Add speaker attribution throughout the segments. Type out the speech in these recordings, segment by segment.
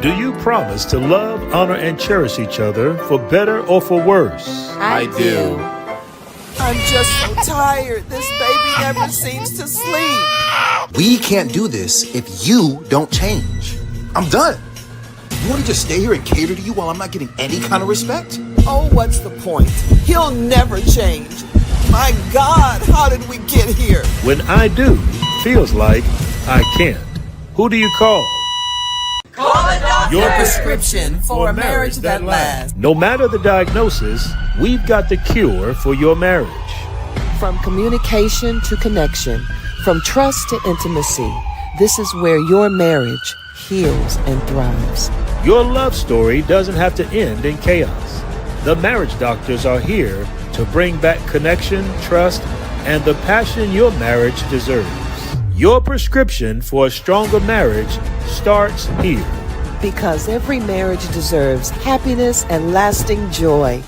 Speaker 1: Do you promise to love, honor, and cherish each other for better or for worse?
Speaker 2: I do.
Speaker 3: I'm just so tired. This baby never seems to sleep.
Speaker 4: We can't do this if you don't change. I'm done. You want to just stay here and cater to you while I'm not getting any kind of respect?
Speaker 3: Oh, what's the point? He'll never change. My God, how did we get here?
Speaker 1: When I do, feels like I can't. Who do you call?
Speaker 3: Call a doctor. Your prescription for a marriage that lasts.
Speaker 1: No matter the diagnosis, we've got the cure for your marriage.
Speaker 5: From communication to connection, from trust to intimacy, this is where your marriage heals and thrives.
Speaker 1: Your love story doesn't have to end in chaos. The marriage doctors are here to bring back connection, trust, and the passion your marriage deserves. Your prescription for a stronger marriage starts here.
Speaker 5: Because every marriage deserves happiness and lasting joy.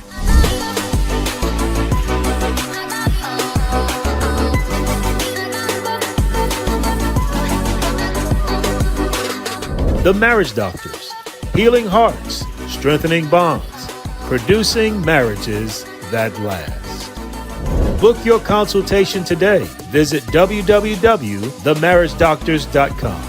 Speaker 1: The Marriage Doctors, healing hearts, strengthening bonds, producing marriages that last. Book your consultation today. Visit www.themarriagedoctors.com.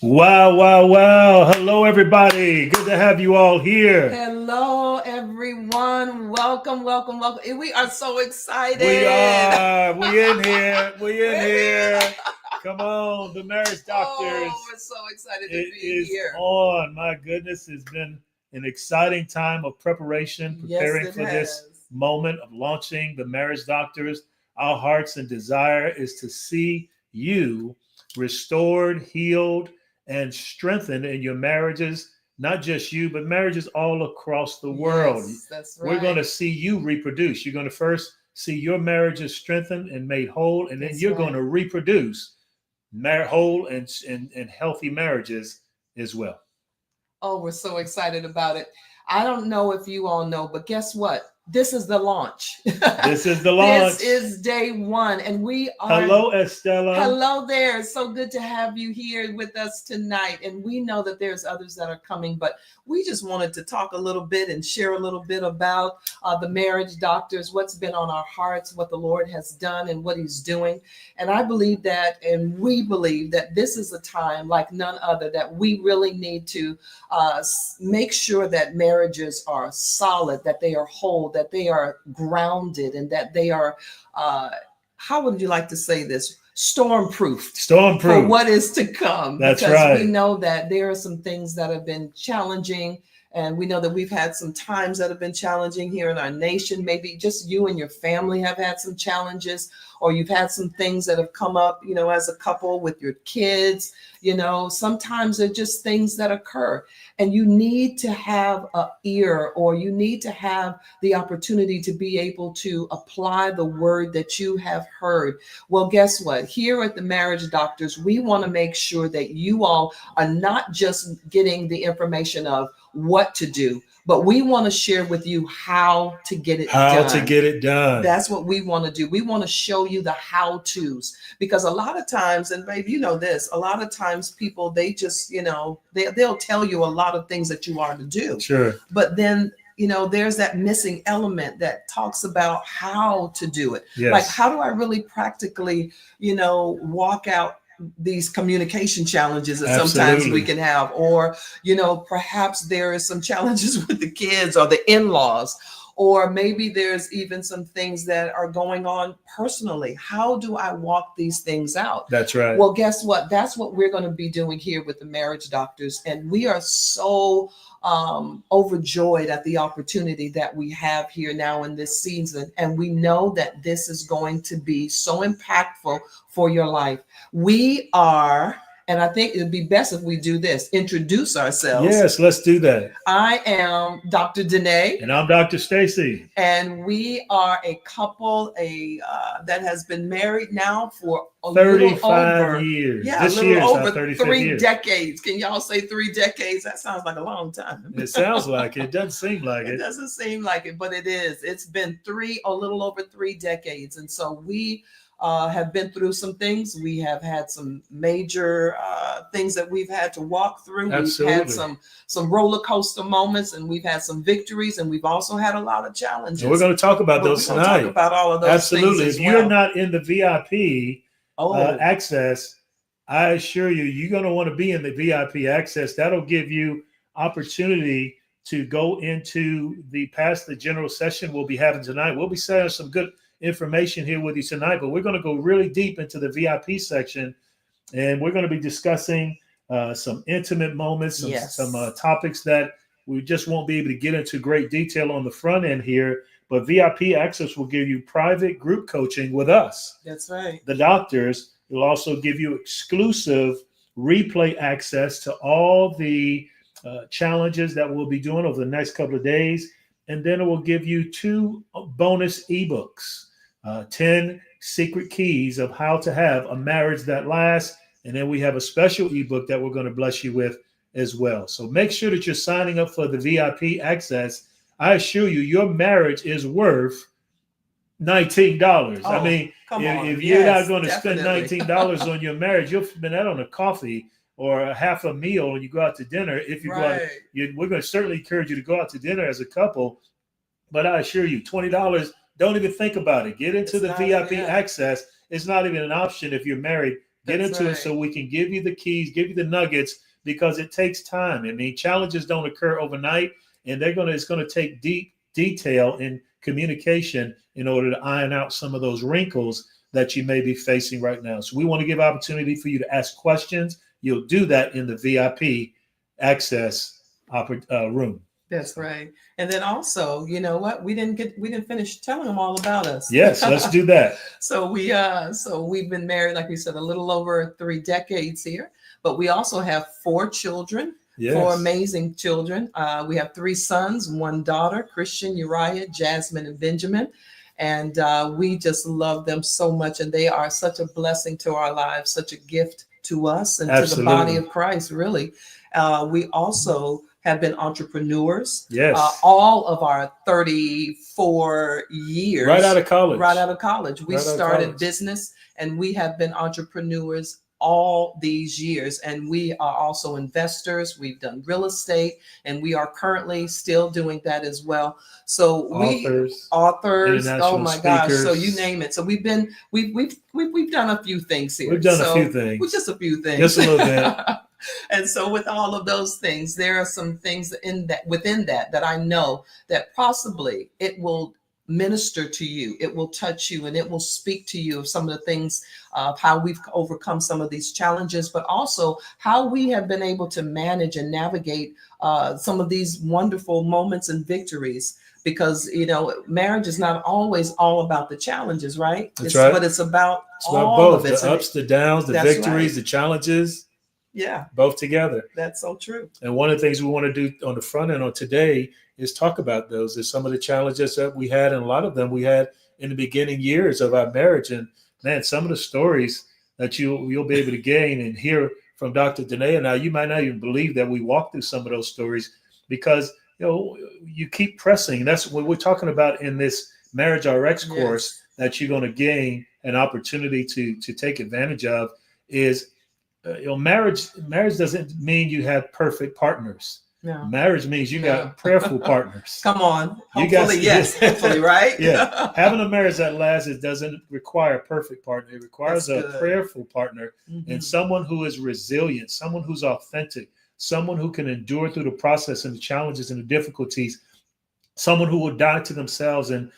Speaker 1: Wow, wow, wow. Hello, everybody. Good to have you all here.
Speaker 5: Hello, everyone. Welcome, welcome, welcome. We are so excited.
Speaker 1: We are. We in here. We in
Speaker 5: We're
Speaker 1: here. Come on, the Marriage Doctors.
Speaker 5: Oh, we're so excited to
Speaker 1: It
Speaker 5: be
Speaker 1: is
Speaker 5: here.
Speaker 1: on. My goodness, it's been an exciting time of preparation, preparing
Speaker 5: Yes, it
Speaker 1: for this
Speaker 5: has.
Speaker 1: moment of launching the Marriage Doctors. Our hearts and desire is to see you restored, healed, and strengthened in your marriages. Not just you, but marriages all across the world.
Speaker 5: Yes, that's
Speaker 1: We're
Speaker 5: right.
Speaker 1: going to see you reproduce. You're going to first see your marriages strengthened and made whole, and then
Speaker 5: That's
Speaker 1: you're
Speaker 5: right.
Speaker 1: going to reproduce whole and healthy marriages as well.
Speaker 5: Oh, we're so excited about it. I don't know if you all know, but guess what? This is the launch.
Speaker 1: This is the launch.
Speaker 5: This is day one, and we are.
Speaker 1: Hello, Estella.
Speaker 5: Hello there. It's so good to have you here with us tonight. And we know that there's others that are coming, but we just wanted to talk a little bit and share a little bit about the Marriage Doctors, what's been on our hearts, what the Lord has done and what he's doing. And I believe that, and we believe that this is a time like none other, that we really need to make sure that marriages are solid, that they are whole, that they are grounded, and that they are, how would you like to say this? Stormproof for what is to come.
Speaker 1: That's
Speaker 5: because
Speaker 1: right.
Speaker 5: We know that there are some things that have been challenging, and we know that we've had some times that have been challenging here in our nation. Maybe just you and your family have had some challenges, or you've had some things that have come up, as a couple with your kids. Sometimes they're just things that occur, and you need to have an ear, or you need to have the opportunity to be able to apply the word that you have heard. Well, guess what? Here at the Marriage Doctors, we want to make sure that you all are not just getting the information of what to do, but we want to share with you how to get it done.
Speaker 1: How to get it done.
Speaker 5: That's what we want to do. We want to show you the how-tos, because a lot of times, and babe, you know this, a lot of times people, they just, they'll tell you a lot of things that you are to do.
Speaker 1: Sure.
Speaker 5: But then, there's that missing element that talks about how to do it.
Speaker 1: Yes.
Speaker 5: Like, how do I really practically, walk out these communication challenges that sometimes we can have, or perhaps there is some challenges with the kids or the in-laws, or maybe there's even some things that are going on personally. How do I walk these things out?
Speaker 1: That's right.
Speaker 5: Well, guess what? That's what we're going to be doing here with the Marriage Doctors, and we are so overjoyed at the opportunity that we have here now in this season. And we know that this is going to be so impactful for your life. We are, and I think it'd be best if we do this, introduce ourselves.
Speaker 1: Yes, let's do that.
Speaker 5: I am Dr. DeNae.
Speaker 1: And I'm Dr. Stacy.
Speaker 5: And we are a couple that has been married now for a
Speaker 1: 35 years.
Speaker 5: Yeah,
Speaker 1: this
Speaker 5: a
Speaker 1: year
Speaker 5: little
Speaker 1: is
Speaker 5: over 3 decades. Can y'all say 3 decades? That sounds like a long time.
Speaker 1: It sounds like it. It doesn't seem like it.
Speaker 5: It doesn't seem like it, but it is. It's been a little over 3 decades. And so we have been through some things. We have had some major things that we've had to walk through.
Speaker 1: Absolutely.
Speaker 5: We've had some roller coaster moments, and we've had some victories, and we've also had a lot of challenges.
Speaker 1: And we're going to talk about those tonight.
Speaker 5: Talk about all of those.
Speaker 1: Absolutely.
Speaker 5: Things
Speaker 1: if you're not in the VIP
Speaker 5: Oh.
Speaker 1: access, I assure you, you're going to want to be in the VIP access. That'll give you opportunity to go into past the general session we'll be having tonight. We'll be sharing some good information here with you tonight, but we're going to go really deep into the VIP section, and we're going to be discussing some intimate moments, some topics that we just won't be able to get into great detail on the front end here. But VIP access will give you private group coaching with us.
Speaker 5: That's right.
Speaker 1: The doctors will also give you exclusive replay access to all the challenges that we'll be doing over the next couple of days. And then it will give you 2 bonus ebooks, 10 secret keys of how to have a marriage that lasts. And then we have a special ebook that we're going to bless you with as well. So make sure that you're signing up for the VIP access. I assure you, your marriage is worth $19. I mean, if you're not going to spend $19 on your marriage, you'll spend that on a coffee or a half a meal when you go out to dinner. If you go out, we're going to certainly encourage you to go out to dinner as a couple. But I assure you, $20, don't even think about it. Get into the VIP access. It's not even an option if you're married. Get
Speaker 5: That's
Speaker 1: into it
Speaker 5: right.
Speaker 1: so we can give you the keys, give you the nuggets, because it takes time. I mean, challenges don't occur overnight, and it's going to take deep detail in communication in order to iron out some of those wrinkles that you may be facing right now. So we want to give opportunity for you to ask questions. You'll do that in the VIP access room.
Speaker 5: That's right. And then also, you know what? We didn't finish telling them all about us.
Speaker 1: Yes, let's do that.
Speaker 5: So we've been married, like we said, a little over 3 decades here, but we also have 4 children.
Speaker 1: Yes.
Speaker 5: 4 amazing children. We have 3 sons, 1 daughter, Christian, Uriah, Jasmine, and Benjamin. And we just love them so much. And they are such a blessing to our lives, such a gift to us and
Speaker 1: Absolutely.
Speaker 5: to the body of Christ, really. We also have been entrepreneurs.
Speaker 1: Yes.
Speaker 5: All of our 34 years.
Speaker 1: Right out of college.
Speaker 5: Right out of college. We
Speaker 1: Right out of
Speaker 5: started
Speaker 1: college.
Speaker 5: business, and we have been entrepreneurs all these years. And we are also investors. We've done real estate, and we are currently still doing that as well. So authors, oh my gosh. So you name it. So we've done a few things here.
Speaker 1: We've done a few things.
Speaker 5: Just a few things.
Speaker 1: Just a little bit.
Speaker 5: And so with all of those things, there are some things within that I know that possibly it will minister to you, it will touch you, and it will speak to you of some of the things of how we've overcome some of these challenges, but also how we have been able to manage and navigate some of these wonderful moments and victories. Because, you know, marriage is not always all about the challenges, right?
Speaker 1: That's right.
Speaker 5: But it's about
Speaker 1: both
Speaker 5: of it.
Speaker 1: The ups, the downs, the victories, the challenges.
Speaker 5: Yeah.
Speaker 1: Both together.
Speaker 5: That's so true.
Speaker 1: And one of the things we want to do on the front end on today is talk about those. There's some of the challenges that we had, and a lot of them we had in the beginning years of our marriage. And man, some of the stories that you'll be able to gain and hear from Dr. DeNae. Now, you might not even believe that we walked through some of those stories, because you keep pressing. That's what we're talking about in this Marriage RX course. Yes. That you're going to gain an opportunity to take advantage of is. Marriage doesn't mean you have perfect partners. No. Marriage means you got prayerful partners.
Speaker 5: Come on. Hopefully, hopefully, right?
Speaker 1: Yeah. Having a marriage that lasts, it doesn't require a perfect partner. It requires a prayerful partner, and someone who is resilient, someone who's authentic, someone who can endure through the process and the challenges and the difficulties, someone who will die to themselves and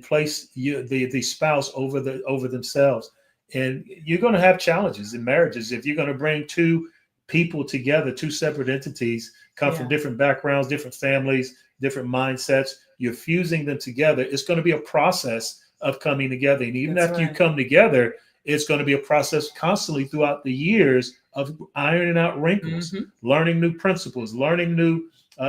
Speaker 1: place the spouse over themselves. And you're going to have challenges in marriages. If you're going to bring 2 people together, 2 separate entities, come from different backgrounds, different families, different mindsets, you're fusing them together. It's going to be a process of coming together. And even after you come together, it's going to be a process constantly throughout the years of ironing out wrinkles, learning new principles, learning new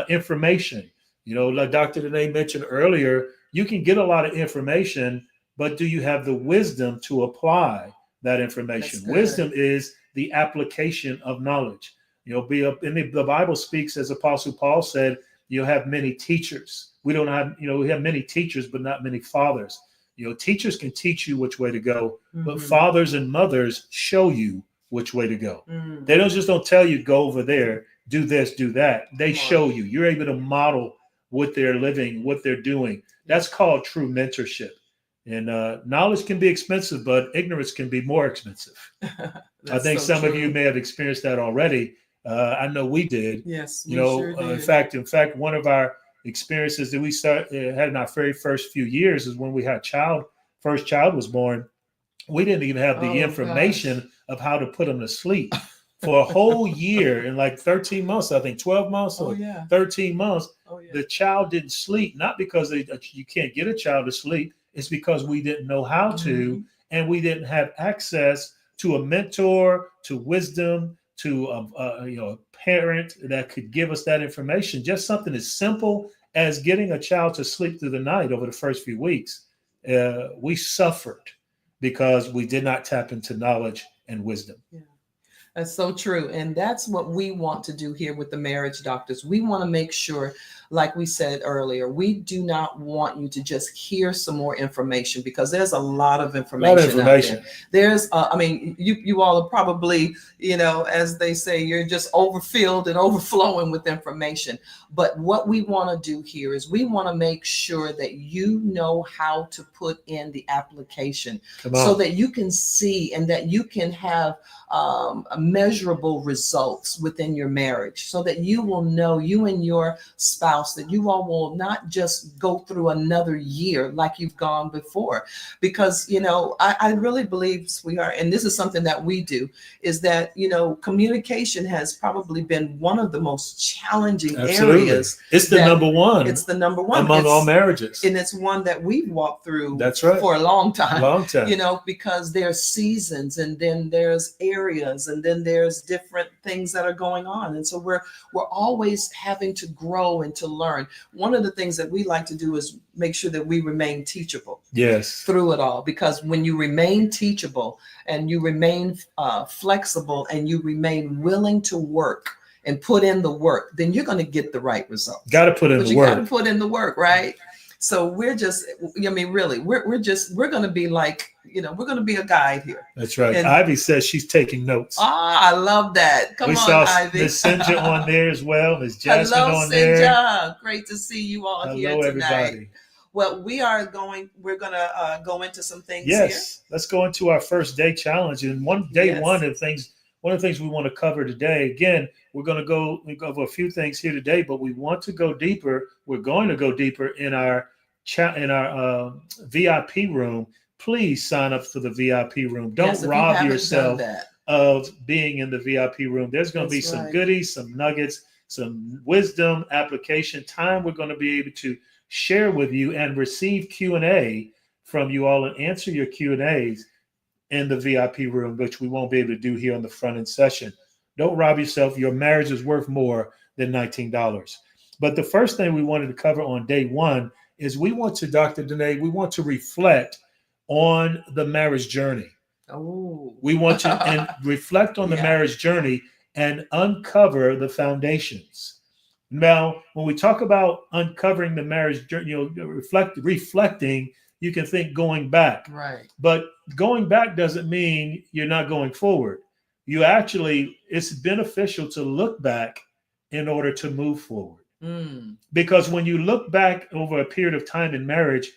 Speaker 1: information. Like Dr. DeNae mentioned earlier, you can get a lot of information, but do you have the wisdom to apply that information? Wisdom is the application of knowledge. The Bible speaks, as Apostle Paul said, you'll have many teachers. We have many teachers, but not many fathers. Teachers can teach you which way to go, but fathers and mothers show you which way to go. They don't tell you, go over there, do this, do that. They show you. You're able to model what they're living, what they're doing. That's called true mentorship. And knowledge can be expensive, but ignorance can be more expensive. I think some of you may have experienced that already. I know we did.
Speaker 5: Yes, we sure did.
Speaker 1: In fact, one of our experiences that we had in our very first few years is when we had first child was born. We didn't even have the information of how to put them to sleep for a whole year. In like 13 months, I think 12 months or 13 months, the child didn't sleep, not because you can't get a child to sleep. It's because we didn't know how to, and we didn't have access to a mentor, to wisdom, to a parent that could give us that information. Just something as simple as getting a child to sleep through the night over the first few weeks. We suffered because we did not tap into knowledge and wisdom.
Speaker 5: Yeah. That's so true. And that's what we want to do here with the marriage doctors. We want to make sure, like we said earlier, we do not want you to just hear some more information, because there's a lot of information out there. There's, I mean, you all are probably, as they say, you're just overfilled and overflowing with information. But what we want to do here is we want to make sure that you know how to put in the application so that you can see and that you can have measurable results within your marriage, so that you will know, you and your spouse, that you all will not just go through another year like you've gone before. Because, I really believe, sweetheart, and this is something that we do, is that, communication has probably been one of the most challenging areas.
Speaker 1: It's the number one.
Speaker 5: It's the number one
Speaker 1: among all marriages.
Speaker 5: And it's one that we've walked through
Speaker 1: That's right.
Speaker 5: for a long time.
Speaker 1: Long time.
Speaker 5: Because there's seasons, and then there's areas, and then there's different things that are going on. And so we're always having to grow and to learn. One of the things that we like to do is make sure that we remain teachable.
Speaker 1: Yes.
Speaker 5: Through it all, because when you remain teachable and you remain flexible and you remain willing to work and put in the work, then you're going to get the right results.
Speaker 1: Got to put in the work.
Speaker 5: You got to put in the work, right? So we're just, really, we're going to be like, we're going to be a guide here.
Speaker 1: That's right.
Speaker 5: And
Speaker 1: Ivy says she's taking notes.
Speaker 5: I love that. Come on, Ivy.
Speaker 1: Miss Sinja on there as well. Miss Jasmine on
Speaker 5: there.
Speaker 1: there.
Speaker 5: Great to see you all
Speaker 1: Hello,
Speaker 5: here tonight.
Speaker 1: Everybody.
Speaker 5: Well, we're going to go into some things
Speaker 1: here.
Speaker 5: Yes.
Speaker 1: Let's go into our first day challenge. And one of the things we want to cover today, again, we're going to go over a few things here today, but we want to go deeper. We're going to go deeper in our VIP room. Please sign up for the VIP room. Don't rob yourself of being in the VIP room. There's going to be some goodies, some nuggets, some wisdom, application time. We're going to be able to share with you and receive Q&A from you all and answer your Q&As in the VIP room, which we won't be able to do here on the front end session. Don't rob yourself. Your marriage is worth more than $19. But the first thing we wanted to cover on day one is we want to, Dr. DeNae, we want to reflect on the marriage journey.
Speaker 5: Oh.
Speaker 1: We want to and reflect on the marriage journey and uncover the foundations. Now, when we talk about uncovering the marriage journey, reflecting, you can think going back.
Speaker 5: Right.
Speaker 1: But going back doesn't mean you're not going forward. It's beneficial to look back in order to move forward. Because when you look back over a period of time in marriage,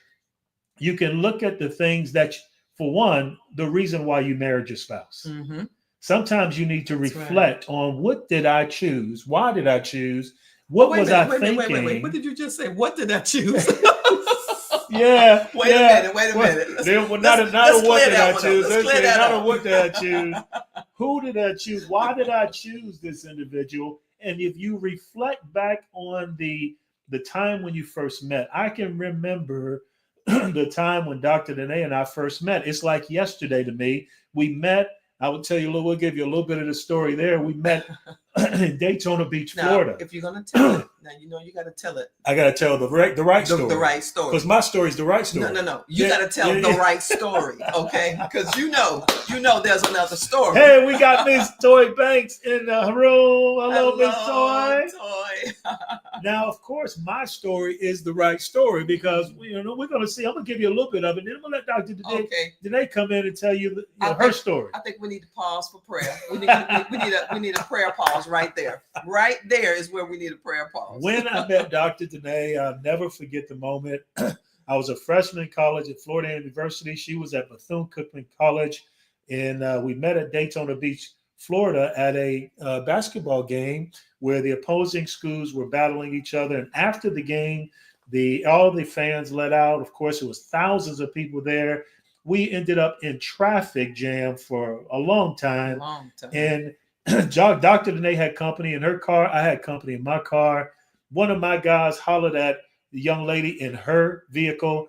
Speaker 1: you can look at the things that, for one, the reason why you married your spouse.
Speaker 5: Mm-hmm.
Speaker 1: Sometimes you need to reflect on, what did I choose? Why did I choose? What was I thinking?
Speaker 5: Wait. What did you just say? What did I choose?
Speaker 1: Yeah.
Speaker 5: Wait a minute.
Speaker 1: Not a what did I choose. Not a what did I choose. Who did I choose? Why did I choose this individual? And if you reflect back on the time when you first met, I can remember the time when Dr. DeNae and I first met. It's like yesterday to me. We met. I will tell you we'll give you a little bit of the story there. We met in Daytona Beach, Florida.
Speaker 5: If you're going to tell it, now you got to tell it.
Speaker 1: I got to tell the right story.
Speaker 5: The right story.
Speaker 1: Because my story is the right story.
Speaker 5: No. You got to tell the right story, okay? Because you know there's another story.
Speaker 1: Hey, we got Miss Toy Banks in the room. Hello, Miss Toy. Now, of course, my story is the right story because we're going to see. I'm going to give you a little bit of it. Then I'm going to let Dr. DeNae come in and tell you her story.
Speaker 5: I think we need to pause for prayer. We need a prayer pause right there. Right there is where we need a prayer pause.
Speaker 1: When I met Dr. DeNae, I'll never forget the moment. I was a freshman in college at Florida University. She was at Bethune-Cookman College. And we met at Daytona Beach, Florida at a basketball game where the opposing schools were battling each other. And after the game, all the fans let out. Of course, it was thousands of people there. We ended up in traffic jam for a long time. And Dr. DeNae had company in her car. I had company in my car. One of my guys hollered at the young lady in her vehicle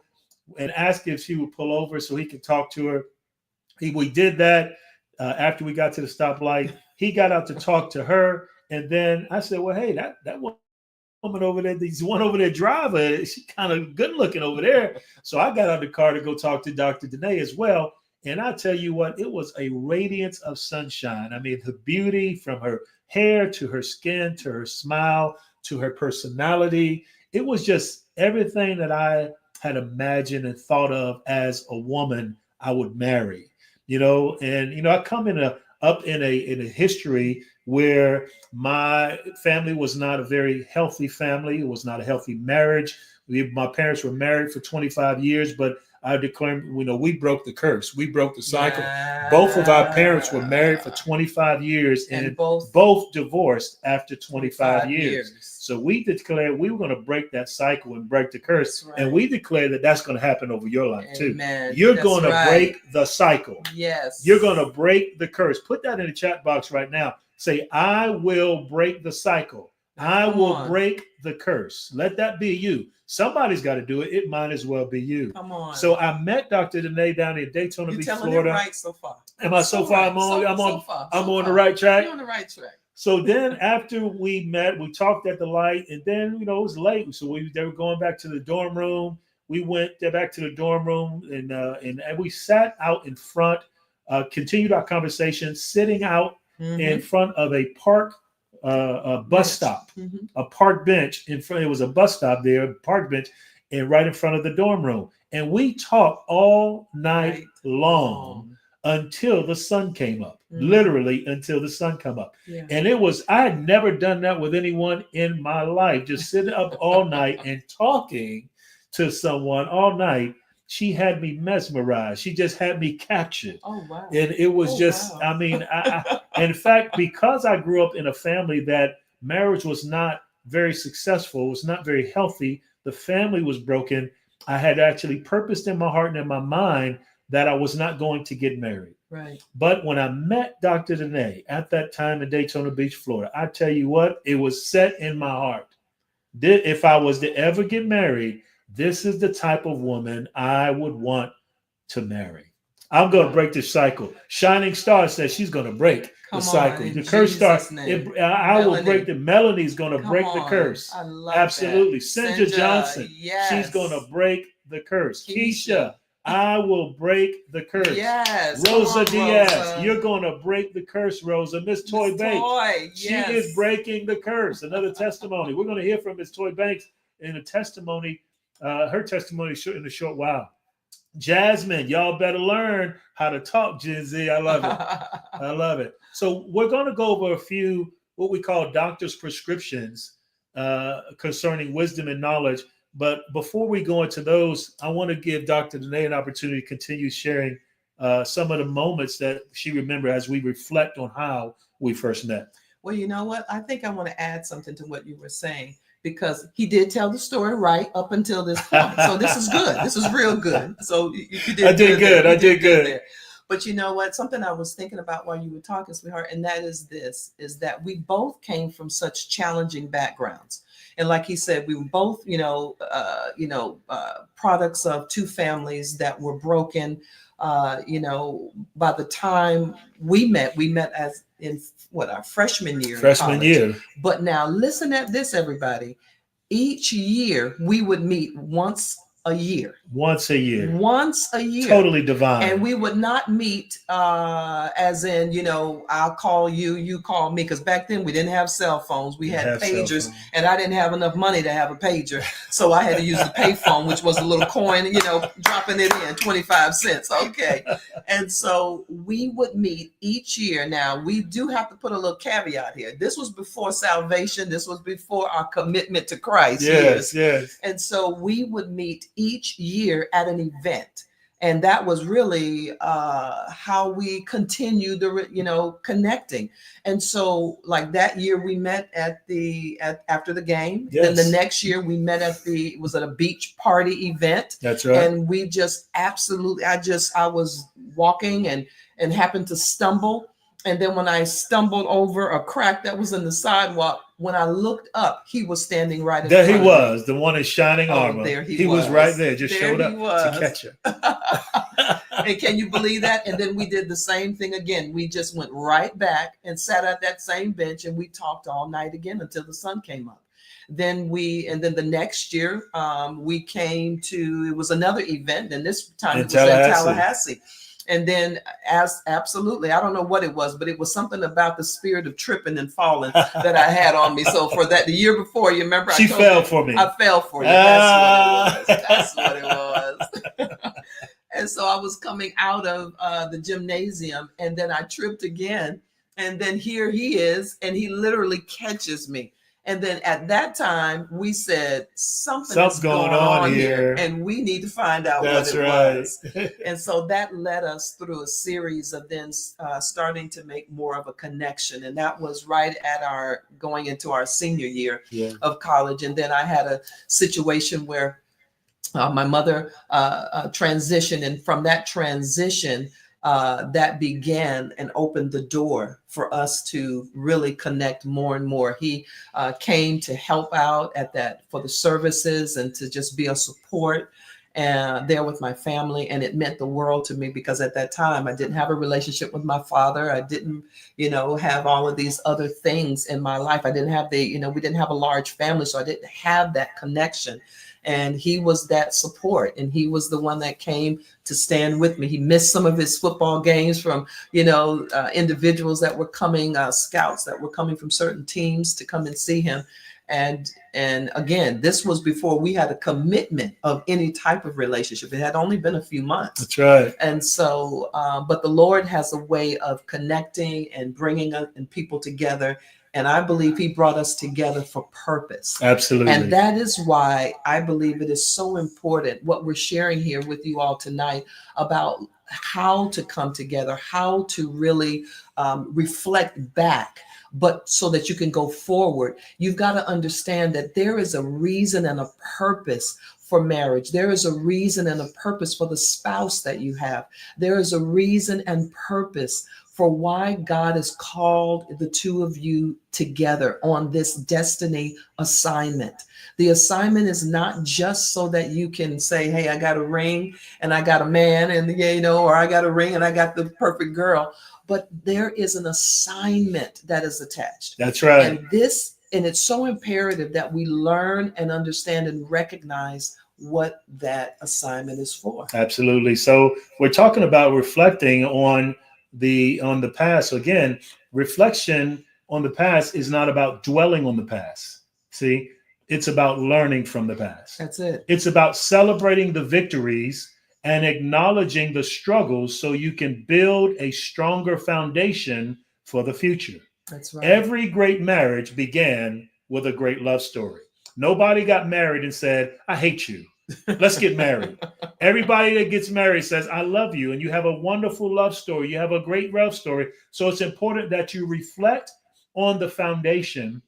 Speaker 1: and asked if she would pull over so he could talk to her. We did that after we got to the stoplight. He got out to talk to her. And then I said, well, hey, that woman over there, this one over there driver, she's kind of good looking over there. So I got out of the car to go talk to Dr. DeNae as well. And I tell you what, it was a radiance of sunshine. I mean, the beauty from her hair to her skin to her smile to her personality. It was just everything that I had imagined and thought of as a woman I would marry. And I come up in a history where my family was not a very healthy family. It was not a healthy marriage. My parents were married for 25 years, but I declare, we broke the curse. We broke the cycle.
Speaker 5: Yeah.
Speaker 1: Both of our parents were married for 25 years and both divorced after 25 years. So we declared we were going to break that cycle and break the curse. Right. And we declare that that's going to happen over your life too. You're going to break the cycle.
Speaker 5: Yes.
Speaker 1: You're going to break the curse. Put that in the chat box right now. Say, I will break the cycle. I will break the curse. Let that be you. Somebody's got to do it. It might as well be you.
Speaker 5: Come on.
Speaker 1: So I met Dr. DeNae down in Daytona Beach, Florida.
Speaker 5: Right so far.
Speaker 1: Am I so far?
Speaker 5: Right.
Speaker 1: I'm on the right track.
Speaker 5: You're on the right track.
Speaker 1: So then after we met, we talked at the light, and then it was late. So they were going back to the dorm room. We went back to the dorm room and we sat out in front, continued our conversation, sitting out in front of a park. A bus stop, a park bench in front. It was a bus stop there, a park bench, and right in front of the dorm room. And we talked all night long until the sun came up. Literally until the sun come up. Yeah. And I had never done that with anyone in my life. Just sitting up all night and talking to someone all night. She had me mesmerized. She just had me captured.
Speaker 5: Oh, wow.
Speaker 1: And it was wow. I mean, in fact, because I grew up in a family that marriage was not very successful, was not very healthy, the family was broken, I had actually purposed in my heart and in my mind that I was not going to get married.
Speaker 5: Right.
Speaker 1: But when I met Dr. DeNae at that time in Daytona Beach, Florida, I tell you what, it was set in my heart. If I was to ever get married, this is the type of woman I would want to marry. I'm going to break this cycle. Shining Star says she's going to break the cycle. The curse star. I will break the. Melanie's going to break the curse.
Speaker 5: I love
Speaker 1: Absolutely.
Speaker 5: That.
Speaker 1: Cynthia Johnson.
Speaker 5: Yes.
Speaker 1: She's going to break the curse. Keisha. I will break the curse.
Speaker 5: Yes.
Speaker 1: Rosa Diaz. You're going to break the curse, Rosa. Miss Toy Banks. She is breaking the curse. Another testimony. We're going to hear from Miss Toy Banks in a testimony. Her testimony in a short while. Jasmine, y'all better learn how to talk, Gen Z. I love it. I love it. So we're going to go over a few what we call doctor's prescriptions concerning wisdom and knowledge. But before we go into those, I want to give Dr. DeNae an opportunity to continue sharing some of the moments that she remembered as we reflect on how we first met.
Speaker 5: Well, you know what? I think I want to add something to what you were saying, because he did tell the story right up until this point. So this is good. This is real good. So you did. I did good.
Speaker 1: I did good there.
Speaker 5: But you know what? Something I was thinking about while you were talking, sweetheart, and that is that we both came from such challenging backgrounds. And like he said, we were both, products of two families that were broken. By the time we met as in our freshman year. But now listen at this, everybody. Each year we would meet once a year.
Speaker 1: Totally divine.
Speaker 5: And we would not meet as in, I'll call you, you call me. Because back then we didn't have cell phones. We had pagers, and I didn't have enough money to have a pager. So I had to use the payphone, which was a little coin, dropping it in 25 cents. Okay. And so we would meet each year. Now, we do have to put a little caveat here. This was before salvation. This was before our commitment to Christ.
Speaker 1: Yes.
Speaker 5: And so we would meet each year at an event. And that was really how we continued connecting. And so like that year we met after the game. Yes. Then the next year we met at a beach party event.
Speaker 1: That's right.
Speaker 5: And we just absolutely, I was walking and happened to stumble. And then when I stumbled over a crack that was in the sidewalk, when I looked up, he was standing right in front of me.
Speaker 1: There he was, the one in shining armor.
Speaker 5: There
Speaker 1: he was right there, just showed up to catch her.
Speaker 5: And can you believe that? And then we did the same thing again. We just went right back and sat at that same bench, and we talked all night again until the sun came up. Then the next year, we came to, it was another event, and this time it was in Tallahassee. And then absolutely, I don't know what it was, but it was something about the spirit of tripping and falling that I had on me. So for that, the year before, you remember,
Speaker 1: She fell for me.
Speaker 5: I fell for you. That's what it was. That's what it was. And so I was coming out of the gymnasium, and then I tripped again. And then here he is, and he literally catches me. And then at that time, we said, something's going on here, and we need to find out what it was. And so that led us through a series of then starting to make more of a connection. And that was right at our going into our senior year of college. And then I had a situation where my mother transitioned, and from that transition, that began and opened the door for us to really connect more and more. He came to help out at that for the services and to just be a support there with my family. And it meant the world to me, because at that time I didn't have a relationship with my father. I didn't, have all of these other things in my life. I didn't have we didn't have a large family, so I didn't have that connection. And he was that support, and he was the one that came to stand with me. He missed some of his football games from, individuals that were coming, scouts that were coming from certain teams to come and see him. And again, this was before we had a commitment of any type of relationship. It had only been a few months.
Speaker 1: That's right.
Speaker 5: And so, but the Lord has a way of connecting and bringing people together. And I believe he brought us together for purpose.
Speaker 1: Absolutely.
Speaker 5: And that is why I believe it is so important what we're sharing here with you all tonight about how to come together, how to really reflect back, but so that you can go forward. You've got to understand that there is a reason and a purpose for marriage. There is a reason and a purpose for the spouse that you have. There is a reason and purpose for why God has called the two of you together on this destiny assignment. The assignment is not just so that you can say, hey, I got a ring and I got a man, and or I got a ring and I got the perfect girl. But there is an assignment that is attached.
Speaker 1: That's right.
Speaker 5: And it's so imperative that we learn and understand and recognize what that assignment is for.
Speaker 1: Absolutely. So we're talking about reflecting on the past. So again, reflection on the past is not about dwelling on the past. See, it's about learning from the past.
Speaker 5: That's it.
Speaker 1: It's about celebrating the victories and acknowledging the struggles so you can build a stronger foundation for the future.
Speaker 5: That's right.
Speaker 1: Every great marriage began with a great love story. Nobody got married and said, I hate you. Let's get married. Everybody that gets married says, I love you. And you have a wonderful love story. You have a great love story. So it's important that you reflect on the foundation.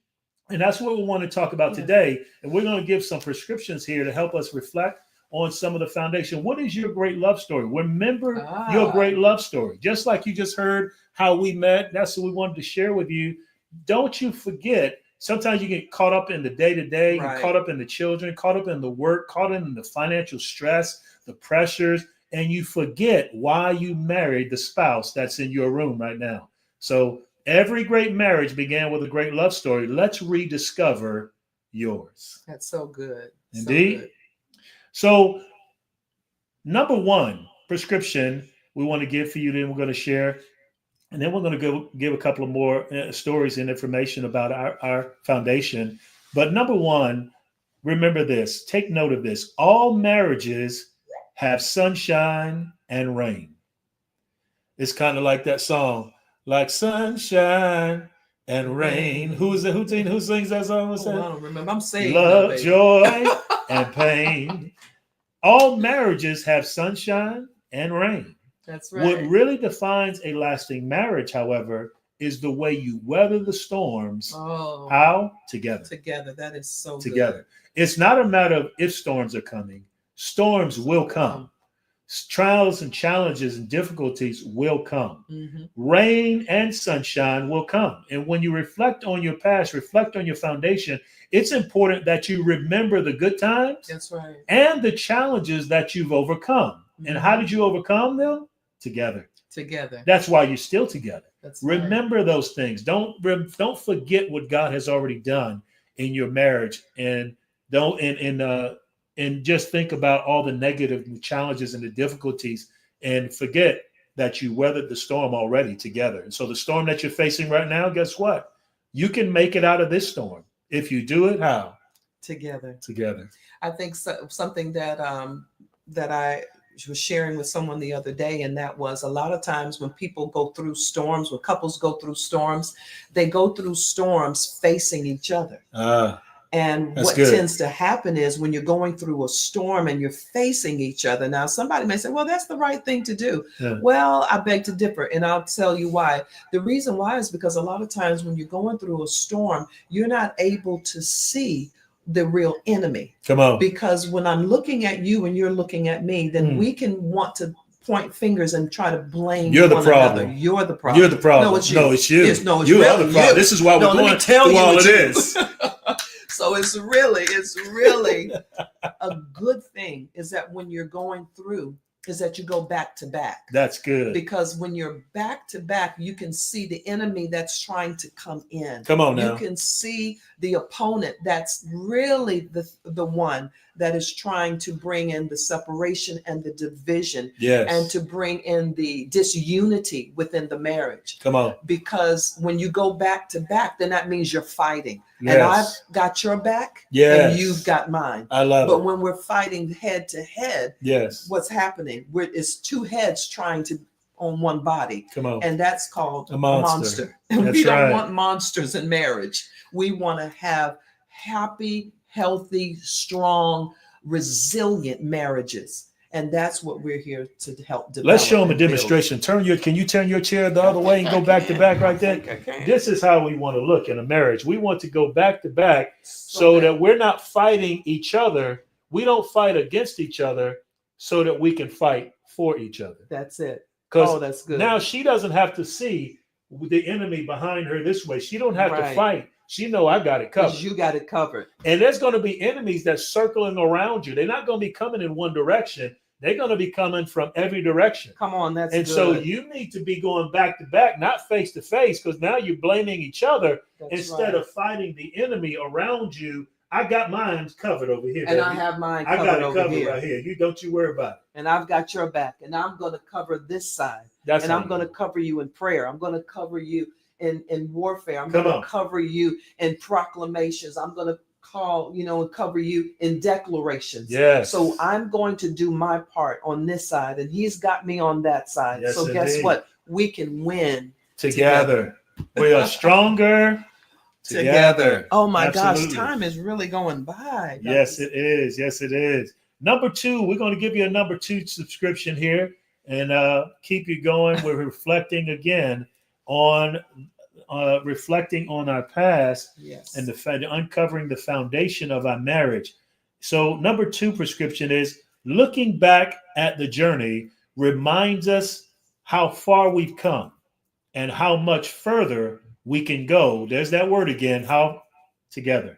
Speaker 1: And that's what we want to talk about today. And we're going to give some prescriptions here to help us reflect on some of the foundation. What is your great love story? Remember your great love story. Just like you just heard how we met. That's what we wanted to share with you. Don't you forget. Sometimes you get caught up in the day-to-day,
Speaker 5: right.
Speaker 1: You're caught up in the children, caught up in the work, caught in the financial stress, the pressures, and you forget why you married the spouse that's in your room right now. So every great marriage began with a great love story. Let's rediscover yours.
Speaker 5: That's so good.
Speaker 1: Indeed.
Speaker 5: So good.
Speaker 1: So number one prescription we want to give for you, then we're going to share. And then we're going to give a couple of more stories and information about our foundation. But number one, remember this. Take note of this. All marriages have sunshine and rain. It's kind of like that song, like sunshine and rain. Who sings that song?
Speaker 5: I don't remember. I'm saying
Speaker 1: love, joy, and pain. All marriages have sunshine and rain.
Speaker 5: That's right.
Speaker 1: What really defines a lasting marriage, however, is the way you weather the storms.
Speaker 5: Oh,
Speaker 1: how? Together.
Speaker 5: Together. That is so
Speaker 1: together.
Speaker 5: Good.
Speaker 1: It's not a matter of if storms are coming. Storms will come. Trials and challenges and difficulties will come.
Speaker 5: Mm-hmm.
Speaker 1: Rain and sunshine will come. And when you reflect on your past, reflect on your foundation, it's important that you remember the good times.
Speaker 5: That's right.
Speaker 1: And the challenges that you've overcome. Mm-hmm. And how did you overcome them? Together. That's why you're still together. Remember those things. Don't forget what God has already done in your marriage, and and just think about all the negative challenges and the difficulties, and forget that you weathered the storm already together. And so the storm that you're facing right now, guess what? You can make it out of this storm. If you do it, how?
Speaker 5: Together.
Speaker 1: Together.
Speaker 5: I think something that that I was sharing with someone the other day, and that was a lot of times when people go through storms, when couples go through storms, they go through storms facing each other. And what tends to happen is when you're going through a storm and you're facing each other. Now, somebody may say, well, that's the right thing to do. Yeah. Well, I beg to differ, and I'll tell you why. The reason why is because a lot of times when you're going through a storm, you're not able to see the real enemy.
Speaker 1: Come on.
Speaker 5: Because when I'm looking at you and you're looking at me, then we can want to point fingers and try to blame
Speaker 1: You're the
Speaker 5: one
Speaker 1: problem.
Speaker 5: another. You're the problem.
Speaker 1: You're the problem.
Speaker 5: No, it's you.
Speaker 1: No, it's you.
Speaker 5: It's
Speaker 1: you
Speaker 5: really
Speaker 1: are the problem.
Speaker 5: you.
Speaker 1: This is why we're going through all of this.
Speaker 5: So it's really a good thing is that when you're going through is that you go back to back.
Speaker 1: That's good.
Speaker 5: Because when you're back to back, you can see the enemy that's trying to come in.
Speaker 1: Come on now.
Speaker 5: You can see the opponent that's really the one that is trying to bring in the separation and the division.
Speaker 1: Yes.
Speaker 5: And to bring in the disunity within the marriage.
Speaker 1: Come on.
Speaker 5: Because when you go back to back, then that means you're fighting.
Speaker 1: Yes.
Speaker 5: And I've got your back,
Speaker 1: yes,
Speaker 5: and you've got mine.
Speaker 1: I love it.
Speaker 5: But when we're fighting head to head,
Speaker 1: yes,
Speaker 5: what's happening? It's two heads trying to on one body.
Speaker 1: Come on.
Speaker 5: And that's called
Speaker 1: a monster.
Speaker 5: And we don't want monsters in marriage. We want to have happy, healthy, strong, resilient marriages. And that's what we're here to help develop.
Speaker 1: Let's show them a demonstration. Can you turn your chair the other way and go back to back right there? This is how we want to look in a marriage. We want to go back to back so that we're not fighting each other. We don't fight against each other so that we can fight for each other.
Speaker 5: That's it.
Speaker 1: Oh,
Speaker 5: that's good.
Speaker 1: Now she doesn't have to see the enemy behind her this way. She don't have to fight. She know I got it covered.
Speaker 5: You got it covered.
Speaker 1: And there's going to be enemies that's circling around you. They're not going to be coming in one direction. They're going to be coming from every direction.
Speaker 5: Come on, that's
Speaker 1: and
Speaker 5: good.
Speaker 1: So you need to be going back to back, not face to face, because now you're blaming each other instead of fighting the enemy around you. I got mine covered over here,
Speaker 5: and
Speaker 1: baby.
Speaker 5: I have mine
Speaker 1: covered. I got it covered
Speaker 5: here.
Speaker 1: right here. You don't you worry about it.
Speaker 5: And I've got your back, and I'm going to cover this side. And I'm going to cover you in prayer. I'm going to cover you in warfare. I'm going to cover you in proclamations. I'm going to and cover you in declarations.
Speaker 1: Yes.
Speaker 5: So I'm going to do my part on this side, and he's got me on that side.
Speaker 1: Yes,
Speaker 5: so guess what? We can win
Speaker 1: together. We are stronger together.
Speaker 5: Oh my gosh, time is really going by.
Speaker 1: Yes, it is. Yes, it is. Number 2, we're going to give you a number 2 subscription here and keep you going. We're reflecting again on reflecting on our past, and uncovering the foundation of our marriage. So number 2 prescription is looking back at the journey reminds us how far we've come and how much further we can go. There's that word again. How? Together.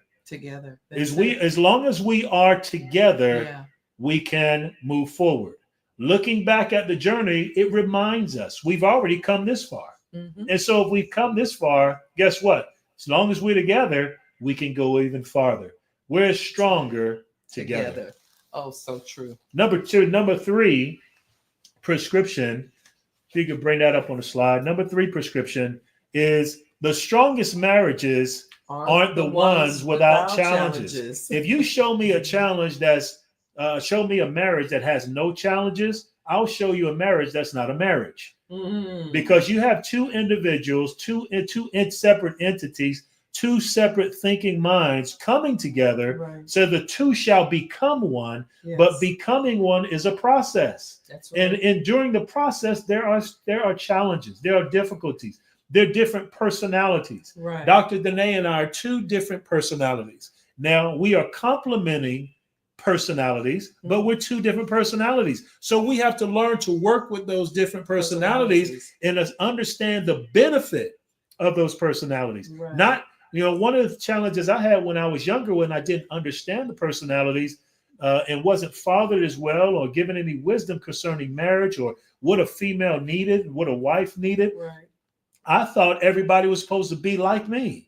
Speaker 1: As long as we are together, we can move forward. Looking back at the journey, it reminds us we've already come this far. Mm-hmm. And so if we've come this far, guess what? As long as we're together, we can go even farther. We're stronger together.
Speaker 5: Oh, so true.
Speaker 1: Number 3 prescription, if you could bring that up on the slide. Number 3 prescription is the strongest marriages aren't the ones without challenges. If you show me a challenge show me a marriage that has no challenges, I'll show you a marriage that's not a marriage. Mm-hmm. Because you have 2 individuals, two separate entities, 2 separate thinking minds coming together. Right. So the 2 shall become one, but becoming one is a process. That's right. And during the process, there are challenges, there are difficulties, there are different personalities. Right. Dr. DeNae and I are 2 different personalities. Now we are complementing personalities, but we're 2 different personalities. So we have to learn to work with those different personalities and understand the benefit of those personalities. Right. Not, one of the challenges I had when I was younger, when I didn't understand the personalities and wasn't fathered as well or given any wisdom concerning marriage or what a female needed, what a wife needed. Right. I thought everybody was supposed to be like me.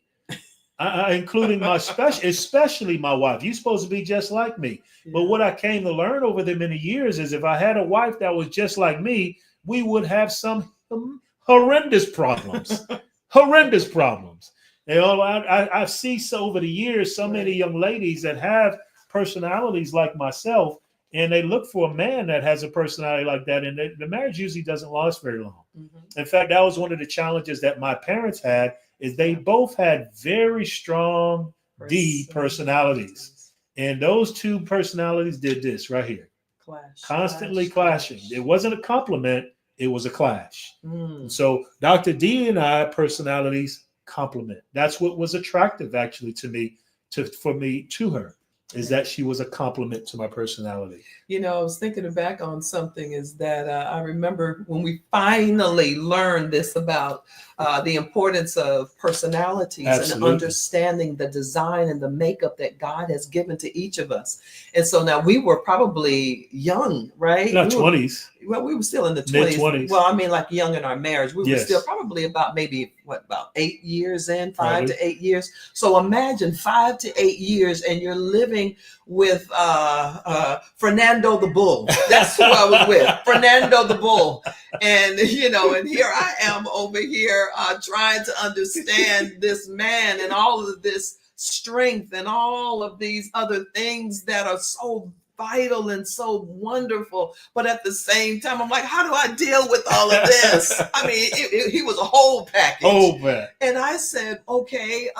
Speaker 1: Including especially my wife. You're supposed to be just like me. Yeah. But what I came to learn over the many years is if I had a wife that was just like me, we would have some horrendous problems. Horrendous problems. You know, I see so over the years so many young ladies that have personalities like myself, and they look for a man that has a personality like that, and the marriage usually doesn't last very long. In fact, that was one of the challenges that my parents had, is they both had very strong D personalities. And those two personalities did this right here. Constantly clashing. It wasn't a compliment, it was a clash. So Dr. D and I personalities complement. That's what was attractive actually to me, for me to her, is that she was a compliment to my personality.
Speaker 5: You know, I was thinking back on something, is that I remember when we finally learned this about the importance of personalities.
Speaker 1: Absolutely.
Speaker 5: And understanding the design and the makeup that God has given to each of us. And so now we were probably young, right?
Speaker 1: Not 20s.
Speaker 5: Well, we were still in the 20s.
Speaker 1: Mid-20s.
Speaker 5: Well, I mean, like young in our marriage. We were
Speaker 1: Yes.
Speaker 5: still probably about maybe, about 8 years in, 5 to 8 years. So imagine 5 to 8 years and you're living with Fernando the Bull. That's who I was with, Fernando the Bull. And, you know, and here I am over here trying to understand this man and all of this strength and all of these other things that are so vital and so wonderful, but at the same time I'm like, how do I deal with all of this? I mean, he was a whole package. And I said, okay,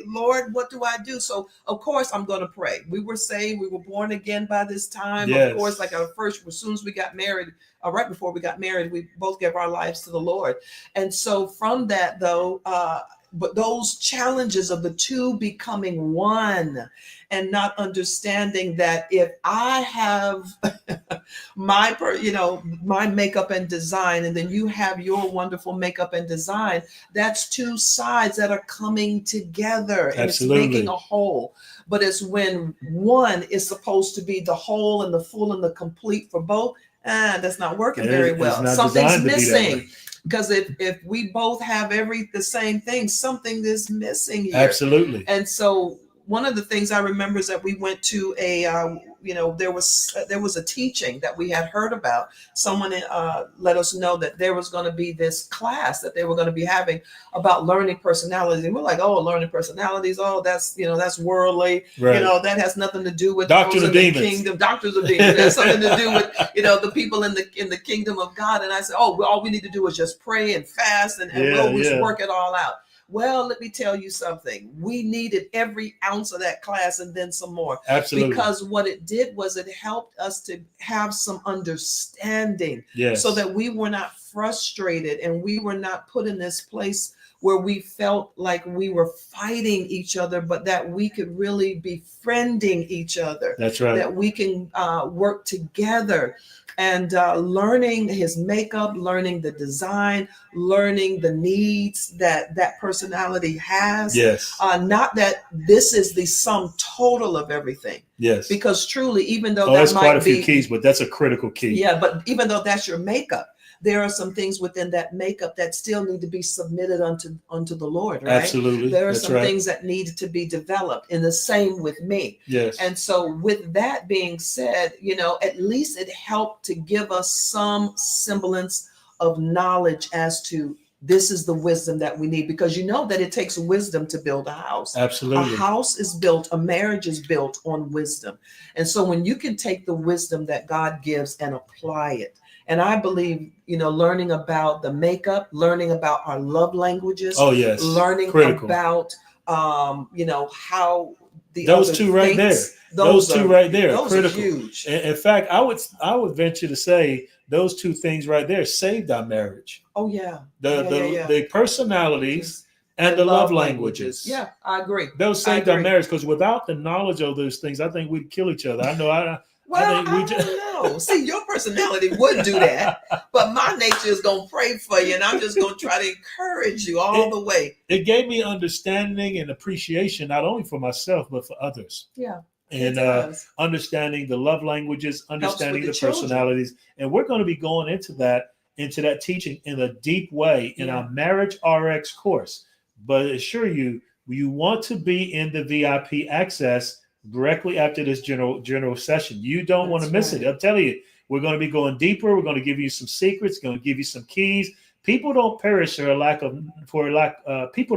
Speaker 5: Lord, what do I do? So of course I'm going to pray. We were saved, we were born again by this time.
Speaker 1: Yes.
Speaker 5: Of course, like our first, as soon as we got married, right before we got married, we both gave our lives to the Lord. And so from that though, but those challenges of the two becoming one, and not understanding that if I have my makeup and design, and then you have your wonderful makeup and design, that's two sides that are coming together. And
Speaker 1: Absolutely.
Speaker 5: It's making a whole. But it's when one is supposed to be the whole and the full and the complete for both, that's not working very well. Something's missing. Because if we both have the same thing, something is missing here.
Speaker 1: Absolutely.
Speaker 5: And so one of the things I remember is that we went to there was a teaching that we had heard about. Someone let us know that there was going to be this class that they were going to be having about learning personalities. And we're like, oh, learning personalities. Oh, that's worldly.
Speaker 1: Right.
Speaker 5: That has nothing to do with
Speaker 1: Doctors of demons.
Speaker 5: Kingdom. Doctors of demons. It has something to do with the people in the kingdom of God. And I said, oh, all we need to do is just pray and fast and we'll just work it all out. Well, let me tell you something. We needed every ounce of that class and then some more.
Speaker 1: Absolutely.
Speaker 5: Because what it did was it helped us to have some understanding.
Speaker 1: Yes.
Speaker 5: So that we were not frustrated and we were not put in this place where we felt like we were fighting each other, but that we could really be friending each other.
Speaker 1: That's right.
Speaker 5: That we can work together. And learning his makeup, learning the design, learning the needs that personality has.
Speaker 1: Yes.
Speaker 5: Not that this is the sum total of everything.
Speaker 1: Yes.
Speaker 5: Because truly, even though
Speaker 1: that's quite a few keys, but that's a critical key.
Speaker 5: Yeah, but even though that's your makeup, there are some things within that makeup that still need to be submitted unto the Lord, right?
Speaker 1: Absolutely.
Speaker 5: There are some things that need to be developed, and the same with me.
Speaker 1: Yes.
Speaker 5: And so with that being said, at least it helped to give us some semblance of knowledge as to this is the wisdom that we need, because that it takes wisdom to build a house.
Speaker 1: Absolutely.
Speaker 5: A house is built, a marriage is built on wisdom. And so when you can take the wisdom that God gives and apply it, and I believe, learning about the makeup, learning about our love languages.
Speaker 1: Oh, yes.
Speaker 5: Learning about, how
Speaker 1: those two right there. Those two right there are critical.
Speaker 5: Huge.
Speaker 1: In fact, I would venture to say those two things right there saved our marriage.
Speaker 5: Oh, yeah.
Speaker 1: The personalities and the love languages.
Speaker 5: Yeah, I agree.
Speaker 1: Those saved our marriage, because without the knowledge of those things, I think we'd kill each other. I know.
Speaker 5: I don't know. See, your personality would do that, but my nature is going to pray for you, and I'm just going to try to encourage you all the way.
Speaker 1: It gave me understanding and appreciation, not only for myself, but for others.
Speaker 5: Yeah.
Speaker 1: And understanding the love languages, understanding the personalities. And we're going to be going into that teaching in a deep way in our Marriage RX course. But assure you want to be in the VIP access directly after this general session. You don't want to miss it. I'm telling you, We're going to be going deeper. We're going to give you some secrets, going to give you some keys. People don't perish people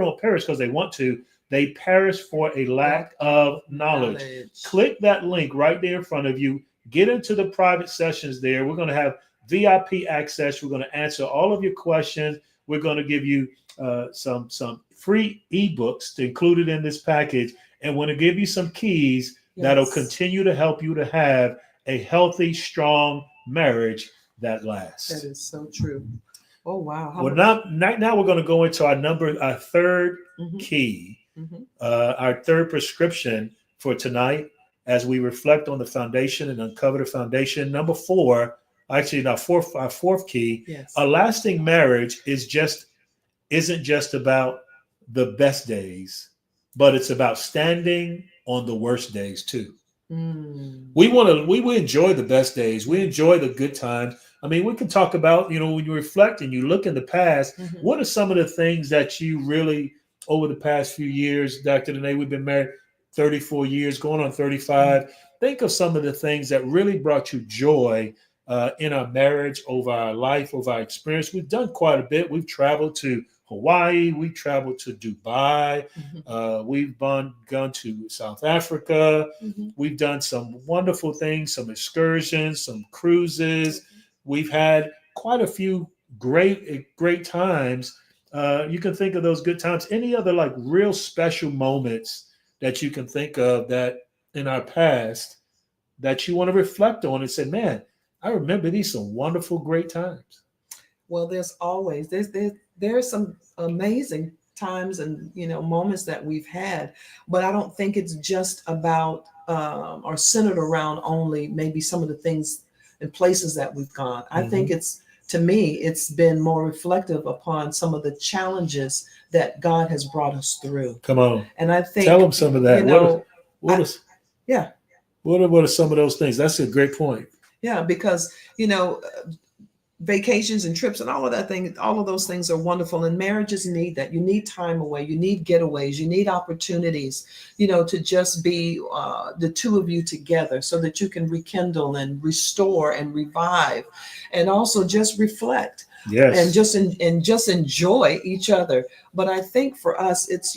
Speaker 1: don't perish because they want to. They perish for a lack of knowledge. Click that link right there in front of you. Get into the private sessions there. We're going to have VIP access. We're going to answer all of your questions. We're going to give you some free ebooks to include it in this package. And we're going to give you some keys that'll continue to help you to have a healthy, strong marriage that lasts.
Speaker 5: That is so true. Oh, wow.
Speaker 1: Now we're going to go into our third key, our third prescription for tonight as we reflect on the foundation and uncover the foundation. Number four, our fourth key, a lasting marriage isn't just about the best days, but it's about standing on the worst days too. We enjoy the best days. We enjoy the good times. I mean, we can talk about, when you reflect and you look in the past, what are some of the things that you really, over the past few years, Dr. DeNae, we've been married 34 years, going on 35. Think of some of the things that really brought you joy in our marriage, over our life, over our experience. We've done quite a bit. We've traveled to Hawaii. We traveled to Dubai. We've gone to South Africa. We've done some wonderful things, some excursions, some cruises. We've had quite a few great times. You can think of those good times. Any other like real special moments that you can think of that in our past that you want to reflect on and say, man, I remember these some wonderful, great times.
Speaker 5: Well, there's some amazing times and moments that we've had, but I don't think it's just about or centered around only maybe some of the things and places that we've gone. I think to me, it's been more reflective upon some of the challenges that God has brought us through.
Speaker 1: Come on,
Speaker 5: and I think
Speaker 1: tell them some of that. What are some of those things? That's a great point.
Speaker 5: Yeah, because vacations and trips and all of those things are wonderful, and marriages need that. You need time away, you need getaways, you need opportunities, to just be the two of you together so that you can rekindle and restore and revive and also just reflect. And just enjoy each other. But I think for us, it's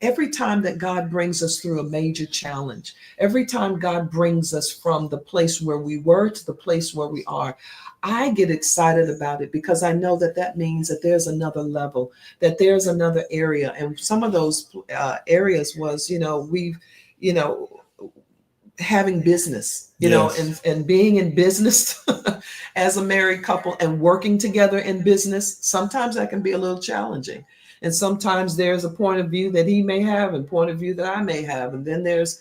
Speaker 5: every time that God brings us through a major challenge, every time God brings us from the place where we were to the place where we are, I get excited about it because I know that means that there's another level, that there's another area. And some of those areas was, having business, and being in business as a married couple and working together in business. Sometimes that can be a little challenging. And sometimes there's a point of view that he may have and point of view that I may have. And then there's,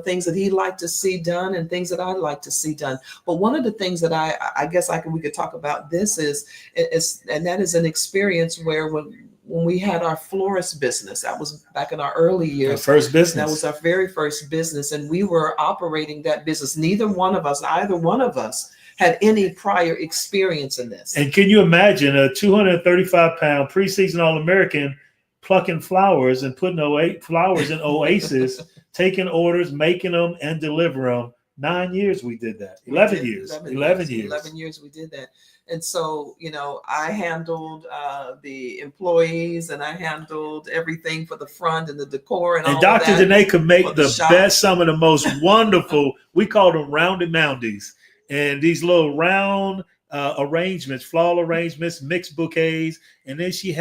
Speaker 5: things that he'd like to see done and things that I'd like to see done. But one of the things that I guess we could talk about this is that is an experience where when we had our florist business, that was back in our early years.
Speaker 1: Our first business.
Speaker 5: That was our very first business. And we were operating that business. Either one of us had any prior experience in this.
Speaker 1: And can you imagine a 235-pound preseason All-American plucking flowers and putting flowers in Oasis, taking orders, making them, and deliver them? 9 years we did that. 11 years. 11
Speaker 5: years we did that. And so, I handled the employees and I handled everything for the front and the decor and all
Speaker 1: Dr.
Speaker 5: that. And Dr.
Speaker 1: DeNae could make the best, some of the most wonderful, we called them rounded moundies. And these little round arrangements, floral arrangements, mixed bouquets. And then she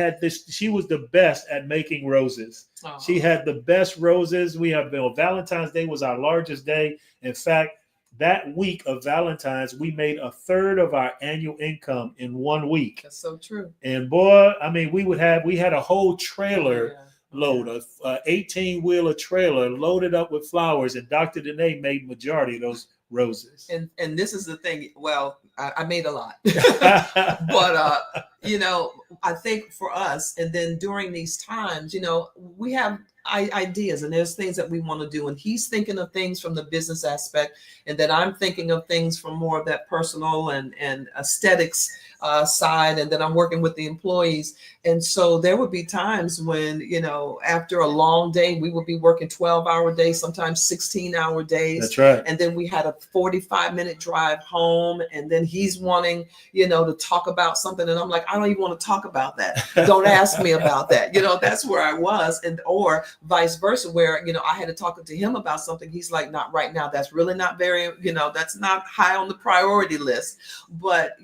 Speaker 1: was the best at making roses. Oh. She had the best roses. Valentine's Day was our largest day. In fact, that week of Valentine's, we made a third of our annual income in 1 week.
Speaker 5: That's so true.
Speaker 1: And boy, we had a whole trailer load, a 18-wheeler trailer loaded up with flowers. And Dr. DeNae made majority of those roses.
Speaker 5: And this is the thing. Well, I made a lot, but I think for us, and then during these times, we have ideas, and there's things that we want to do, and he's thinking of things from the business aspect, and then I'm thinking of things from more of that personal and aesthetics side, and then I'm working with the employees. And so there would be times when, after a long day, we would be working 12-hour days, sometimes 16-hour days.
Speaker 1: That's right.
Speaker 5: And then we had a 45-minute drive home, and then he's wanting, to talk about something, and I'm like, I don't even want to talk about that. Don't ask me about that. That's where I was, or vice versa, where I had to talk to him about something. He's like, not right now. That's really not very, that's not high on the priority list. But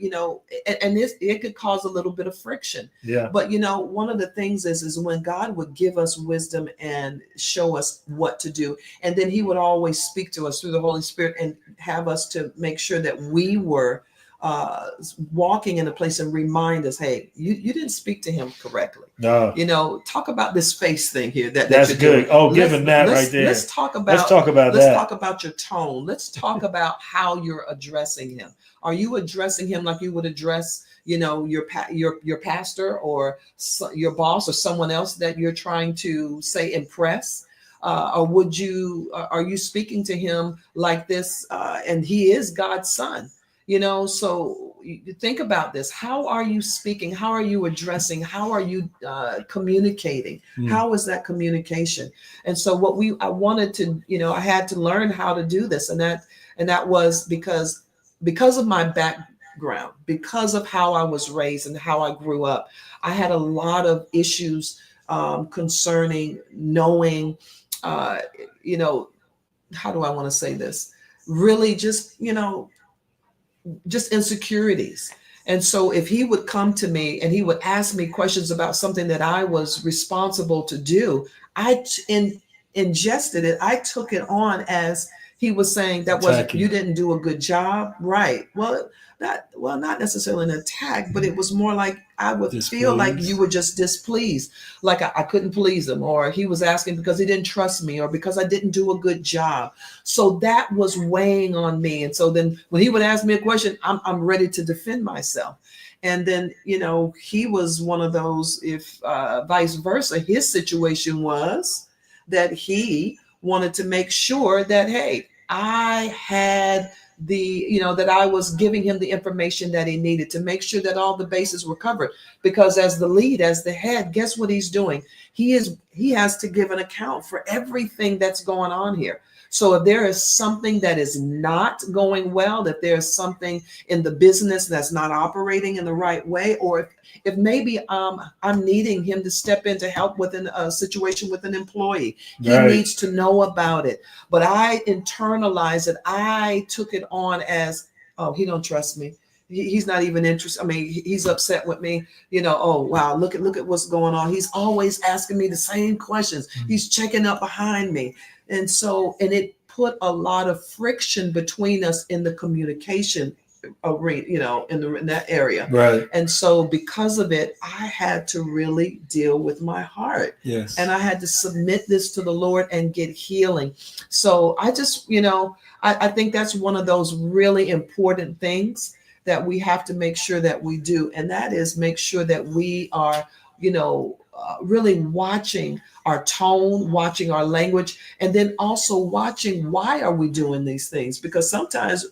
Speaker 5: and it could cause a little bit of friction.
Speaker 1: Yeah.
Speaker 5: But one of the things is when God would give us wisdom and show us what to do, and then he would always speak to us through the Holy Spirit and have us to make sure that we were walking in a place and remind us, hey, you didn't speak to him correctly.
Speaker 1: No.
Speaker 5: Talk about this face thing here.
Speaker 1: That's
Speaker 5: you're
Speaker 1: good.
Speaker 5: doing.
Speaker 1: Oh, given that right there.
Speaker 5: Let's talk about your tone. Let's talk about how you're addressing him. Are you addressing him like you would address, your pastor or your boss or someone else that you're trying to say impress? Or are you speaking to him like this? And he is God's son. So you think about this. How are you speaking? How are you addressing? How are you communicating? How is that communication? And so I wanted to, I had to learn how to do this. And that was because of my background, because of how I was raised and how I grew up. I had a lot of issues concerning knowing, how do I want to say this? Really just insecurities. And so if he would come to me and he would ask me questions about something that I was responsible to do, I ingested it. I took it on as he was saying you didn't do a good job. Right. Well, not necessarily an attack, but it was more like I would feel like you were just displeased, like I couldn't please him, or he was asking because he didn't trust me, or because I didn't do a good job. So that was weighing on me. And so then when he would ask me a question, I'm ready to defend myself. And then, he was one of those, if vice versa, his situation was that he wanted to make sure that, hey, I had that I was giving him the information that he needed to make sure that all the bases were covered. Because as the lead, as the head, guess what he's doing? He has to give an account for everything that's going on here. So if there is something that is not going well, that there's something in the business that's not operating in the right way, or if maybe I'm needing him to step in to help within a situation with an employee, he needs to know about it. But I internalized it. I took it on as, oh, he don't trust me. He's not even interested. I mean, he's upset with me. Oh, wow, look at what's going on. He's always asking me the same questions. He's checking up behind me. And it put a lot of friction between us in the communication arena, in that area.
Speaker 1: Right.
Speaker 5: And so because of it, I had to really deal with my heart.
Speaker 1: Yes.
Speaker 5: And I had to submit this to the Lord and get healing. So I just, I think that's one of those really important things that we have to make sure that we do. And that is make sure that we are, really watching our tone, watching our language, and then also watching why are we doing these things? Because sometimes,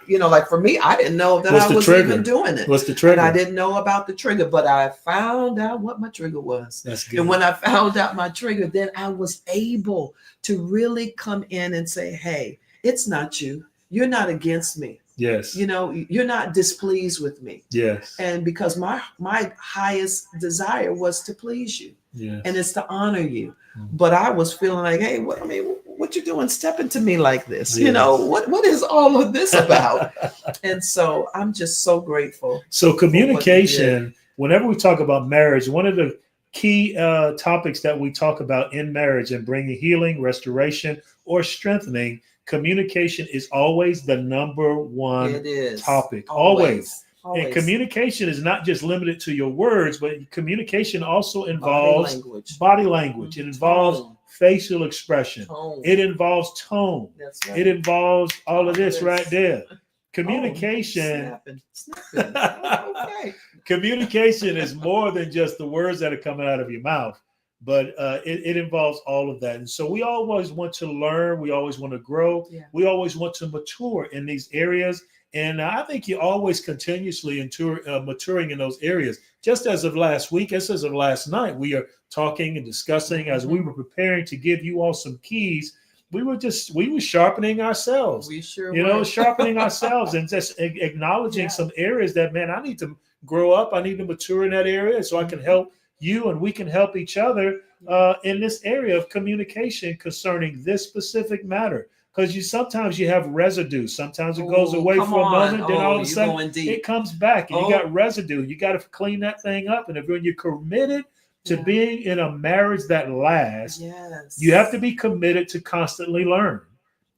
Speaker 5: like for me, I didn't know that I was even doing it.
Speaker 1: What's the trigger?
Speaker 5: And I didn't know about the trigger, but I found out what my trigger was.
Speaker 1: That's good.
Speaker 5: And when I found out my trigger, then I was able to really come in and say, hey, it's not you. You're not against me.
Speaker 1: Yes.
Speaker 5: You're not displeased with me.
Speaker 1: Yes.
Speaker 5: And because my highest desire was to please you.
Speaker 1: Yes.
Speaker 5: And it's to honor you. But I was feeling like, hey, what you doing stepping to me like this?
Speaker 1: Yes.
Speaker 5: What is all of this about? And so I'm just so grateful.
Speaker 1: So communication, whenever we talk about marriage, one of the key topics that we talk about in marriage and bringing healing, restoration, or strengthening, communication is always the number one topic. Always. And communication is not just limited to your words, but communication also involves body language. It involves facial expression. It involves tone. That's right. It involves all of this right there. Communication.
Speaker 5: Okay.
Speaker 1: Communication is more than just the words that are coming out of your mouth. but it involves all of that. And so we always want to learn. We always want to grow.
Speaker 5: Yeah.
Speaker 1: We always want to mature in these areas. And I think you're always continuously maturing in those areas. Just as of last week, as of last night, we are talking and discussing as we were preparing to give you all some keys. We were sharpening ourselves.
Speaker 5: We sure
Speaker 1: sharpening ourselves and just acknowledging some areas that, man, I need to grow up. I need to mature in that area so I can help you and we can help each other in this area of communication concerning this specific matter. Because sometimes you have residue. Sometimes it goes away for a moment, then all of a sudden it comes back, and you got residue. You got to clean that thing up. And if you're committed to being in a marriage that lasts, you have to be committed to constantly learn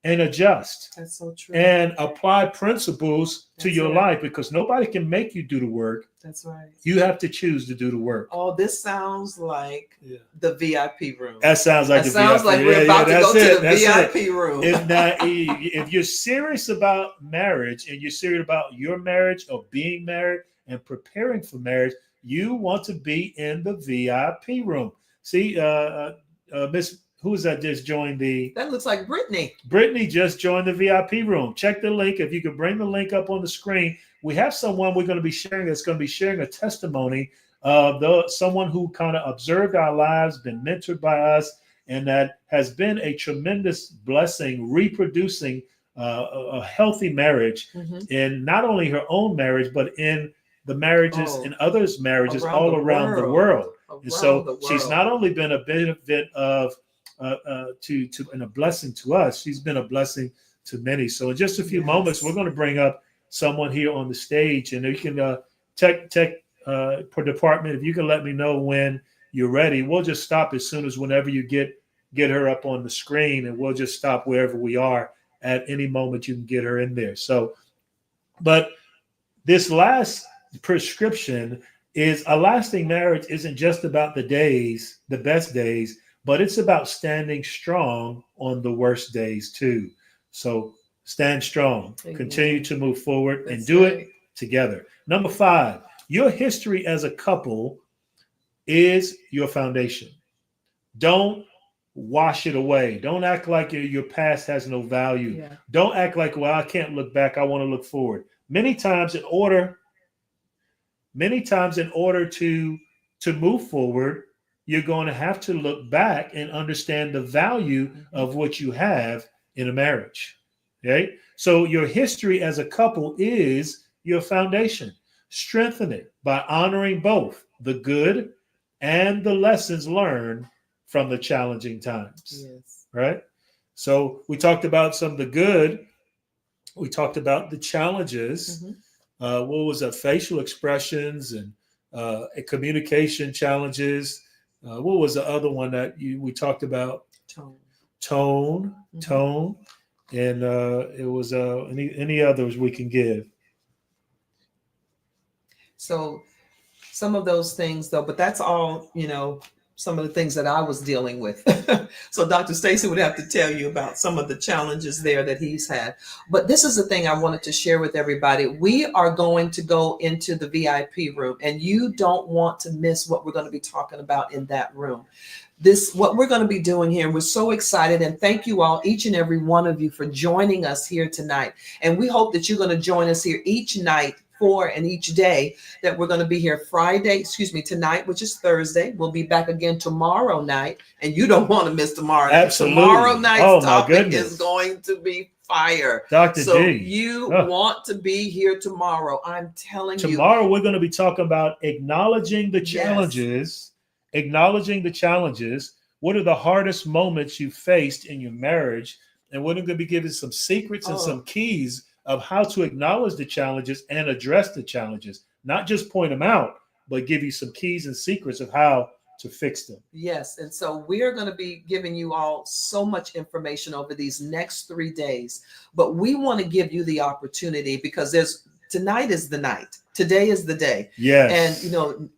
Speaker 1: and adjust.
Speaker 5: That's so true.
Speaker 1: And apply principles to your life, because nobody can make you do the work.
Speaker 5: That's right.
Speaker 1: You have to choose to do the work.
Speaker 5: Oh, this sounds like the VIP room.
Speaker 1: That sounds like
Speaker 5: we're about to go to the VIP room.
Speaker 1: If you're serious about marriage and you're serious about your marriage or being married and preparing for marriage, you want to be in the VIP room. See, Miss, who is that just joined the?
Speaker 5: That looks like Brittany.
Speaker 1: Brittany just joined the VIP room. Check the link. If you could bring the link up on the screen, we have someone we're going to be sharing that's going to be sharing a testimony of someone who kind of observed our lives, been mentored by us, and that has been a tremendous blessing, reproducing a healthy marriage in not only her own marriage, but in the marriages in others' marriages all around the world. And so she's not only been a benefit of and a blessing to us, she's been a blessing to many. So in just a few moments, we're going to bring up someone here on the stage, and you can tech department, if you can let me know when you're ready. We'll just stop as soon as whenever you get her up on the screen, and we'll just stop wherever we are at any moment. You can get her in there. So, but this last prescription is a lasting marriage isn't just about the days, the best days, but it's about standing strong on the worst days too. So stand strong, continue to move forward, and do it together. Number 5, your history as a couple is your foundation. Don't wash it away. Don't act like your past has no value. Yeah. Don't act like, well, I can't look back. I want to look forward. Many times in order to move forward, you're going to have to look back and understand the value of what you have in a marriage. Okay? So your history as a couple is your foundation. Strengthen it by honoring both the good and the lessons learned from the challenging times. Yes. Right? So we talked about some of the good. We talked about the challenges. What was that? Facial expressions and communication challenges. What was the other one that we talked about? Tone. And it was any others we can give.
Speaker 5: So some of those things, though, but that's all, some of the things that I was dealing with. So Dr. Stacy would have to tell you about some of the challenges there that he's had. But this is the thing I wanted to share with everybody. We are going to go into the VIP room, and you don't want to miss what we're going to be talking about in that room. What we're going to be doing here, we're so excited, and thank you all, each and every one of you, for joining us here tonight. And we hope that you're going to join us here each night and each day that we're going to be here tonight, which is Thursday. We'll be back again tomorrow night, and you don't want to miss tomorrow.
Speaker 1: Absolutely.
Speaker 5: Tomorrow night's topic is going to be fire.
Speaker 1: Dr.
Speaker 5: So
Speaker 1: D.
Speaker 5: you want to be here tomorrow. I'm telling you.
Speaker 1: Tomorrow we're going to be talking about acknowledging the challenges. Yes. Acknowledging the challenges. What are the hardest moments you faced in your marriage? And we're going to be giving some secrets and some keys of how to acknowledge the challenges and address the challenges. Not just point them out, but give you some keys and secrets of how to fix them. Yes.
Speaker 5: And so we're going to be giving you all so much information over these next 3 days. But we want to give you the opportunity, because tonight is the night. Today is the day.
Speaker 1: Yes.
Speaker 5: And,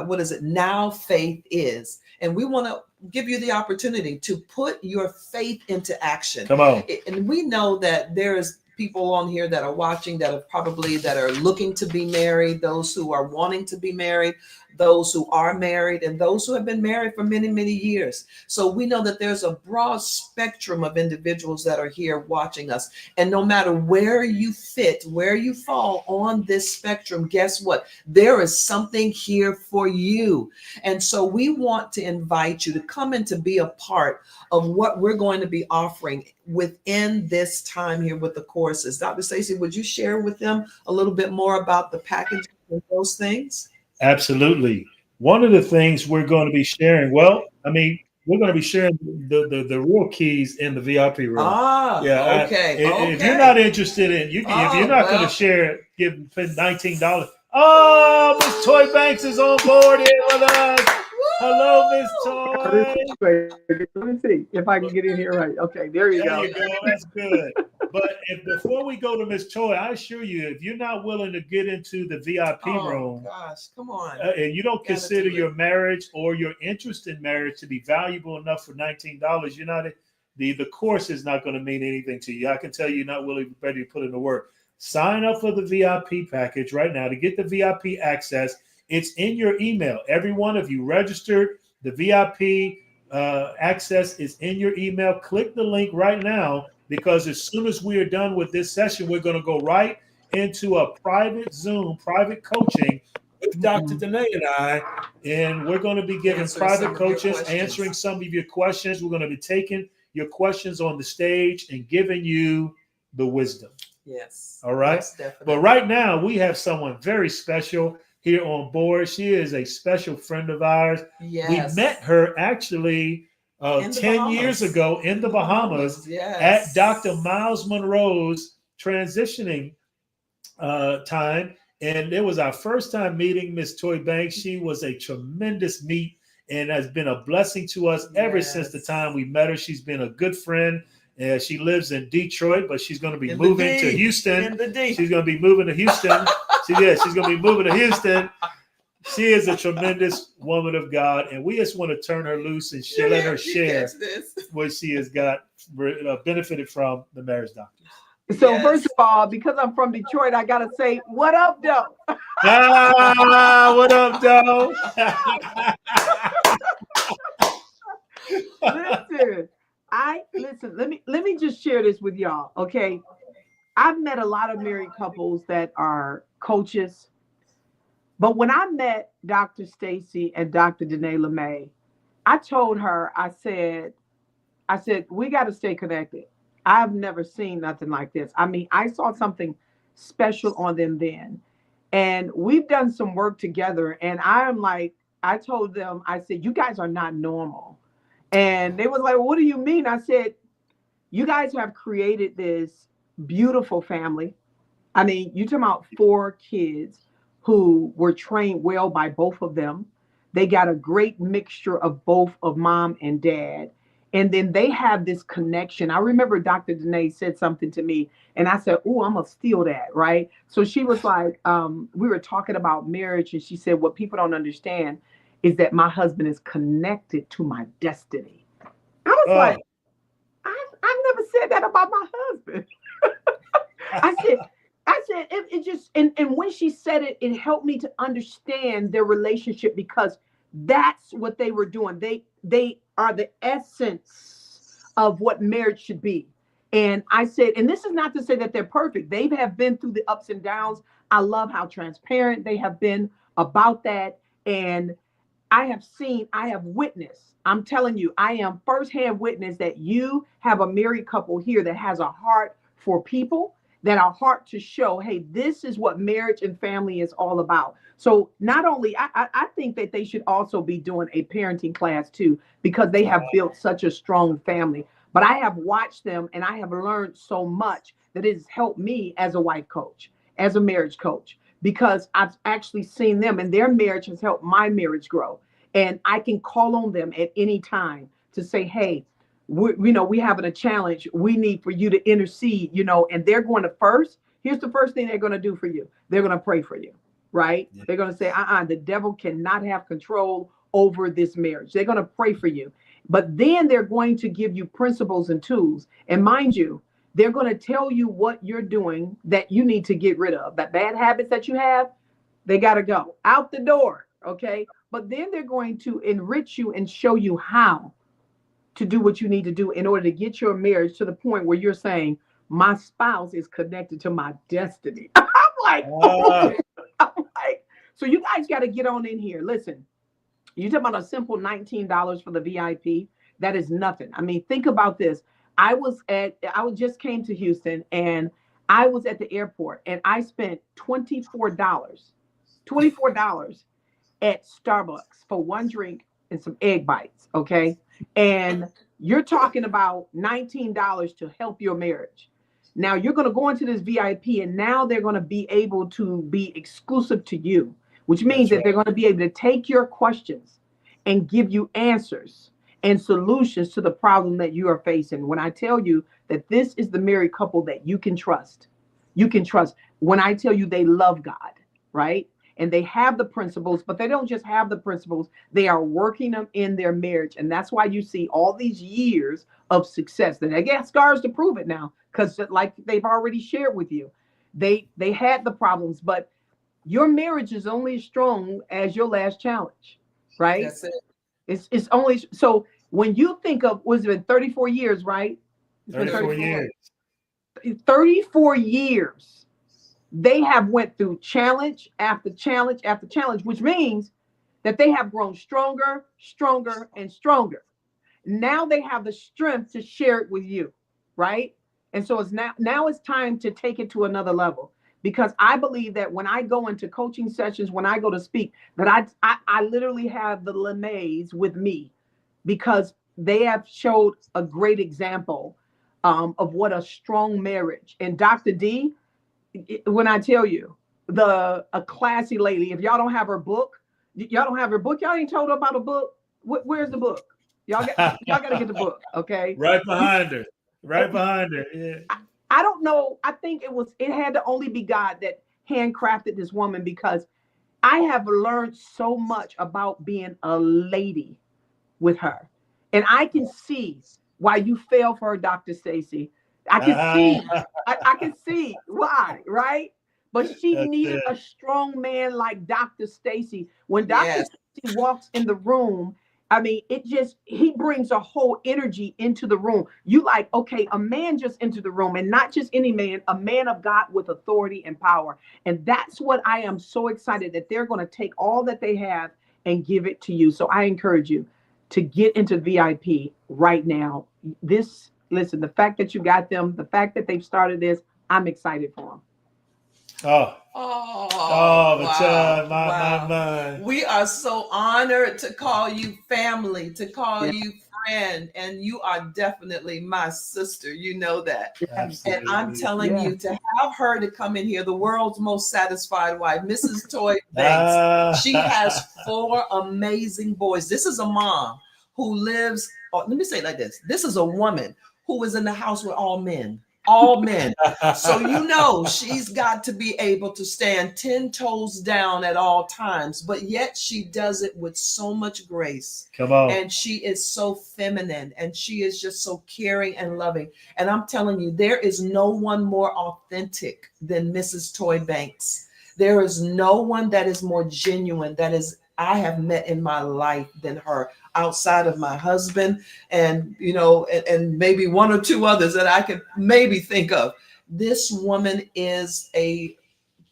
Speaker 5: what is it? Now faith is. And we want to give you the opportunity to put your faith into action.
Speaker 1: Come on.
Speaker 5: And we know that there is people on here that are watching that are looking to be married, those who are wanting to be married, those who are married, and those who have been married for many, many years. So we know that there's a broad spectrum of individuals that are here watching us. And no matter where you fit, where you fall on this spectrum, guess what? There is something here for you. And so we want to invite you to come and to be a part of what we're going to be offering within this time here with the courses. Dr. Stacy, would you share with them a little bit more about the package and those things?
Speaker 1: Absolutely. One of the things we're going to be sharing, we're going to be sharing the real keys in the VIP room.
Speaker 5: Okay.
Speaker 1: If you're not interested in, if you're not going to share, spend $19. Oh, Miss Toy Banks is on board here with us. Hello, Miss Toy.
Speaker 2: Let me see if I can get in here right. Okay, there you go.
Speaker 1: There you go. That's good. But before we go to Miss Toy, I assure you, if you're not willing to get into the VIP room,
Speaker 5: gosh, come on,
Speaker 1: and you don't consider your marriage or your interest in marriage to be valuable enough for $19, you're not. The course is not going to mean anything to you. I can tell you're not willing, ready to put in the work. Sign up for the VIP package right now to get the VIP access. It's in your email. Every one of you registered. The VIP access is in your email. Click the link right now, because as soon as we are done with this session, we're going to go right into a private Zoom, private coaching with Dr. DeNae and I, and we're going to be giving private coaches, answering some of your questions. We're going to be taking your questions on the stage and giving you the wisdom.
Speaker 5: Yes.
Speaker 1: All right. But right now, we have someone very special here on board. She is a special friend of ours.
Speaker 5: Yes.
Speaker 1: We met her actually 10 years ago in the Bahamas at Dr. Miles Monroe's transitioning time. And it was our first time meeting Miss Toy Banks. She was a tremendous meet and has been a blessing to us ever since the time we met her. She's been a good friend. She lives in Detroit, but she's going to be moving to Houston. She's going to be moving to Houston. She's going to be moving to Houston. She is a tremendous woman of God, and we just want to turn her loose and let her share what she has got benefited from the marriage doctors.
Speaker 2: So first of all, because I'm from Detroit, I got to say, what up, though?
Speaker 1: What up, though?
Speaker 2: Listen, let me just share this with y'all, okay? I've met a lot of married couples that are coaches, but when I met Dr. Stacy and Dr. DeNae LeMay, I told her, I said, we got to stay connected. I've never seen nothing like this. I mean, I saw something special on them then, and we've done some work together, and I told them, I said, you guys are not normal. And they was like, what do you mean? I said, you guys have created this beautiful family. I mean, you talking about 4 kids who were trained well by both of them. They got a great mixture of both of mom and dad. And then they have this connection. I remember Dr. DeNae said something to me, and I said, oh, I'm going to steal that, right? So she was like, we were talking about marriage, and she said, what people don't understand is that my husband is connected to my destiny. I was like, I've never said that about my husband. I said, it just, and when she said it, it helped me to understand their relationship, because that's what they were doing. They are the essence of what marriage should be. And I said, and this is not to say that they're perfect. They have been through the ups and downs. I love how transparent they have been about that. And I have witnessed, I'm telling you, I am firsthand witness that you have a married couple here that has a heart for people, that are heart to show, hey, this is what marriage and family is all about. So not only, I think that they should also be doing a parenting class too, because they have built such a strong family. But I have watched them, and I have learned so much that it has helped me as a wife coach, as a marriage coach, because I've actually seen them, and their marriage has helped my marriage grow. And I can call on them at any time to say, hey, we having a challenge. We need for you to intercede, and they're going to first. Here's the first thing they're going to do for you. They're going to pray for you, right? Yeah. They're going to say, the devil cannot have control over this marriage. They're going to pray for you. But then they're going to give you principles and tools. And mind you, They're going to tell you what you're doing that you need to get rid of. That bad habits that you have, they got to go out the door. Okay. But then they're going to enrich you and show you how to do what you need to do in order to get your marriage to the point where you're saying, my spouse is connected to my destiny. I'm like, oh. I'm like, so you guys got to get on in here. Listen, you talk about a simple $19 for the VIP. That is nothing. I mean, think about this. I just came to Houston and I was at the airport and I spent $24 at Starbucks for one drink and some egg bites. Okay. And you're talking about $19 to help your marriage. Now you're going to go into this VIP and now they're going to be able to be exclusive to you, which means that they're going to be able to take your questions and give you answers and solutions to the problem that you are facing. When I tell you that this is the married couple that you can trust, when I tell you they love God, right? And they have the principles, but they don't just have the principles, they are working them in their marriage. And that's why you see all these years of success. And they get scars to prove it now, because like they've already shared with you, they had the problems, but your marriage is only as strong as your last challenge, right?
Speaker 5: That's it.
Speaker 2: It's only, so when you think of, was it been 34 years, right?
Speaker 1: 34 years.
Speaker 2: 34 years. They have went through challenge after challenge after challenge, which means that they have grown stronger, stronger, and stronger. Now they have the strength to share it with you, right? And so it's now it's time to take it to another level, because I believe that when I go into coaching sessions, when I go to speak, that I literally have the LeMays with me, because they have showed a great example of what a strong marriage. And Dr. D, when I tell you, a classy lady, if y'all don't have her book, y'all ain't told her about a book. Where's the book? Y'all got to get the book, okay?
Speaker 1: Right behind her. Yeah.
Speaker 2: I don't know. I think it had to only be God that handcrafted this woman, because I have learned so much about being a lady with her. And I can see why you fell for her, Dr. Stacy. I can see why, right? But she needed a strong man like Dr. Stacy. When Dr. Stacy walks in the room, I mean, he brings a whole energy into the room. You like, okay, a man just entered the room, and not just any man, a man of God with authority and power. And that's what I am so excited that they're going to take all that they have and give it to you. So I encourage you to get into VIP right now. Listen, the fact that you got them, the fact that they've started this, I'm excited for them.
Speaker 1: My.
Speaker 5: We are so honored to call you family, to call you friend, and you are definitely my sister. You know that.
Speaker 1: Absolutely.
Speaker 5: And I'm telling you, to have her to come in here, the world's most satisfied wife, Mrs. Toy Banks. She has 4 amazing boys. This is a mom who lives, let me say it like this. This is a woman who is in the house with all men. So you know she's got to be able to stand 10 toes down at all times, but yet she does it with so much grace.
Speaker 1: Come on.
Speaker 5: And she is so feminine, and she is just so caring and loving. And I'm telling you, there is no one more authentic than Mrs. Toy Banks. There is no one that is more genuine, I have met in my life than her, outside of my husband and, and maybe 1 or 2 others that I could maybe think of. This woman is a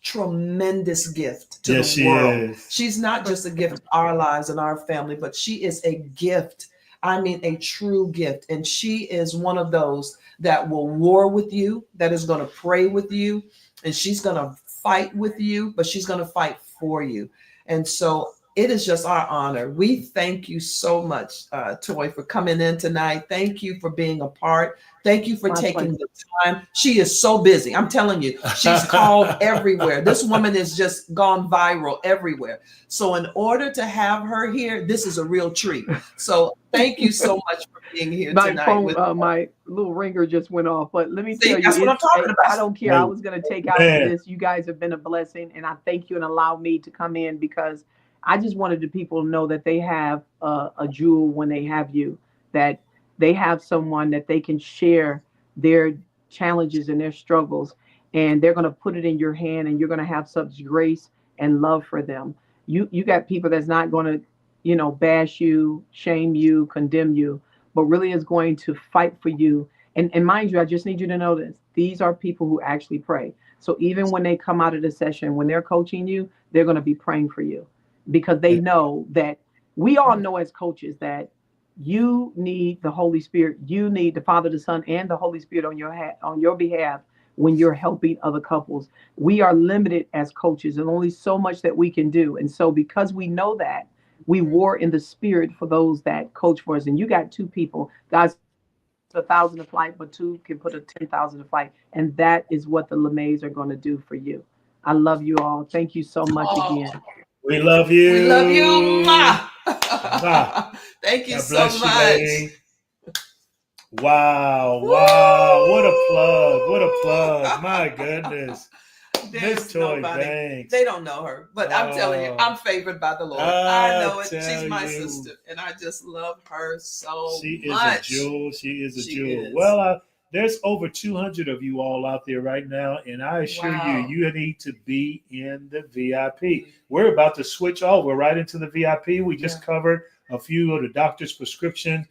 Speaker 5: tremendous gift to the world. She's not just a gift to our lives and our family, but she is a gift. I mean, a true gift. And she is one of those that will war with you, that is going to pray with you, and she's going to fight with you, but she's going to fight for you. And so it is just our honor. We thank you so much, Toy, for coming in tonight. Thank you for being a part. Thank you for taking the time. She is so busy. I'm telling you, she's called everywhere. This woman has just gone viral everywhere. So in order to have her here, this is a real treat. So thank you so much for being here tonight.
Speaker 2: My little ringer just went off, but let me tell you,
Speaker 5: that's what I'm talking about.
Speaker 2: I don't care. I was going to take out this. You guys have been a blessing, and I thank you and allow me to come in, because I just wanted the people to know that they have a jewel when they have you, that they have someone that they can share their challenges and their struggles, and they're going to put it in your hand, and you're going to have such grace and love for them. You got people that's not going to, bash you, shame you, condemn you, but really is going to fight for you. And mind you, I just need you to know this. These are people who actually pray. So even when they come out of the session, when they're coaching you, they're going to be praying for you, because they know that we all know as coaches that you need the Holy Spirit. You need the Father, the Son, and the Holy Spirit on your behalf when you're helping other couples. We are limited as coaches, and only so much that we can do. And so because we know that, we war in the spirit for those that coach for us. And you got two people. God's 1,000 to flight, but two can put a 10,000 to flight. And that is what the LeMays are going to do for you. I love you all. Thank you so much again.
Speaker 1: We love you.
Speaker 5: We love you, Ma.
Speaker 1: Ma.
Speaker 5: Thank you
Speaker 1: God
Speaker 5: so
Speaker 1: bless you,
Speaker 5: much.
Speaker 1: lady. Wow. What a plug. What a plug. My goodness. Miss Toy Banks.
Speaker 5: They don't know her, but I'm telling you, I'm favored by the Lord. I know it. She's my sister, and I just love her so much.
Speaker 1: She is a jewel. She is a jewel.
Speaker 5: Is.
Speaker 1: Well, there's over 200 of you all out there right now, and I assure you need to be in the VIP. We're about to switch over right into the VIP. We just covered a few of the doctor's prescriptions,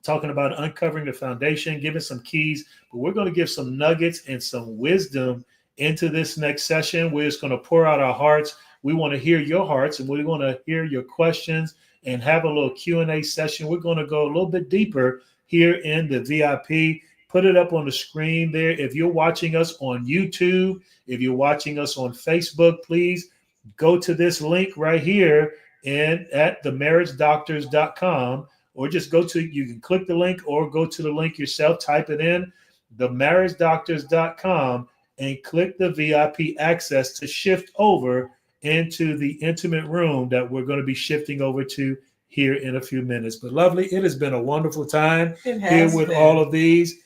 Speaker 1: talking about uncovering the foundation, giving some keys, but we're going to give some nuggets and some wisdom into this next session. We're just going to pour out our hearts. We want to hear your hearts, and we want to hear your questions and have a little Q&A session. We're going to go a little bit deeper here in the VIP. Put it up on the screen there. If you're watching us on YouTube, if you're watching us on Facebook, please go to this link right here and at themarriagedoctors.com, or just you can click the link or go to the link yourself, type it in, themarriagedoctors.com, and click the VIP access to shift over into the intimate room that we're going to be shifting over to here in a few minutes. But lovely, it has been a wonderful time here with all of these.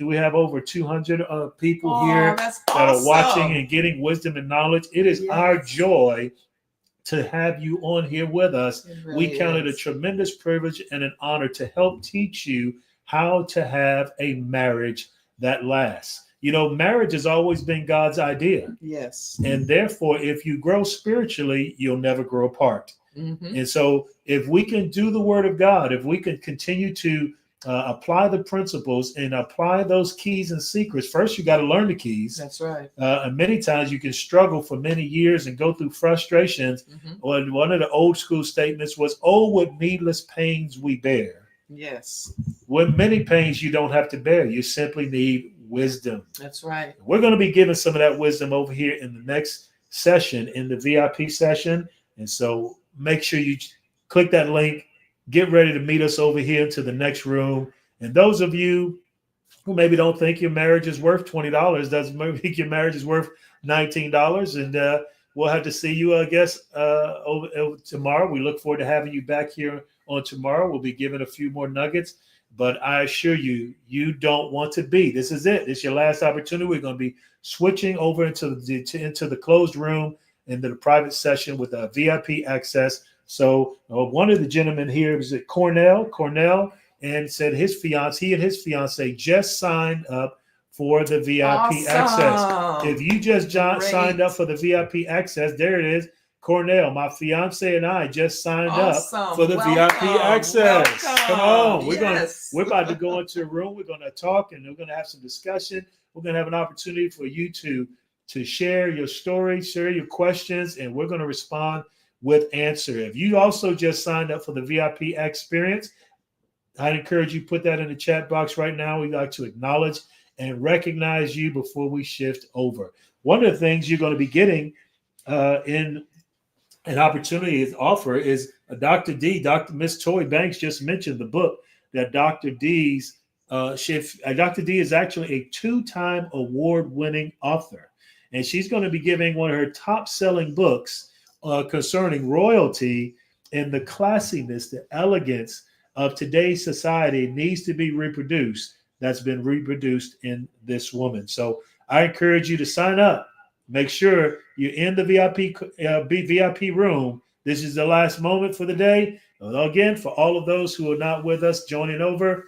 Speaker 1: We have over 200 people here that are watching and getting wisdom and knowledge. It is our joy to have you on here with us. Really we count it a tremendous privilege and an honor to help teach you how to have a marriage that lasts. You know, marriage has always been God's idea.
Speaker 5: Yes.
Speaker 1: And therefore, if you grow spiritually, you'll never grow apart. Mm-hmm. And so if we can do the word of God, if we can continue to apply the principles and apply those keys and secrets, first you got to learn the keys.
Speaker 5: That's right.
Speaker 1: And many times you can struggle for many years and go through frustrations. Mm-hmm. One of the old school statements was, "Oh, what needless pains we bear."
Speaker 5: Yes.
Speaker 1: With many pains you don't have to bear. You simply need wisdom.
Speaker 5: That's right.
Speaker 1: We're going to be giving some of that wisdom over here in the next session, in the VIP session. And so make sure you click that link, get ready to meet us over here into the next room. And those of you who maybe don't think your marriage is worth $20, doesn't make your marriage is worth $19. And we'll have to see you, I guess, over tomorrow. We look forward to having you back here on tomorrow. We'll be giving a few more nuggets. But I assure you, you don't want to be. This is it. This is your last opportunity. We're going to be switching over into the closed room, into the private session with a VIP access. So one of the gentlemen here is Cornell, and said he and his fiance just signed up for the VIP access. If you just signed up for the VIP access, there it is. Cornell, my fiance and I just signed up for the VIP access. Come on. We're about to go into a room. We're going to talk and we're going to have some discussion. We're going to have an opportunity for you to share your story, share your questions, and we're going to respond with answer. If you also just signed up for the VIP experience, I'd encourage you to put that in the chat box right now. We'd like to acknowledge and recognize you before we shift over. One of the things you're going to be getting in an opportunity is offer is Dr. Miss Toy Banks just mentioned the book that Dr. D is actually a 2-time award-winning author. And she's going to be giving one of her top-selling books concerning royalty and the classiness, the elegance of today's society needs to be reproduced. That's been reproduced in this woman. So I encourage you to sign up. Make sure you're in the VIP room. This is the last moment for the day. Again, for all of those who are not with us joining over,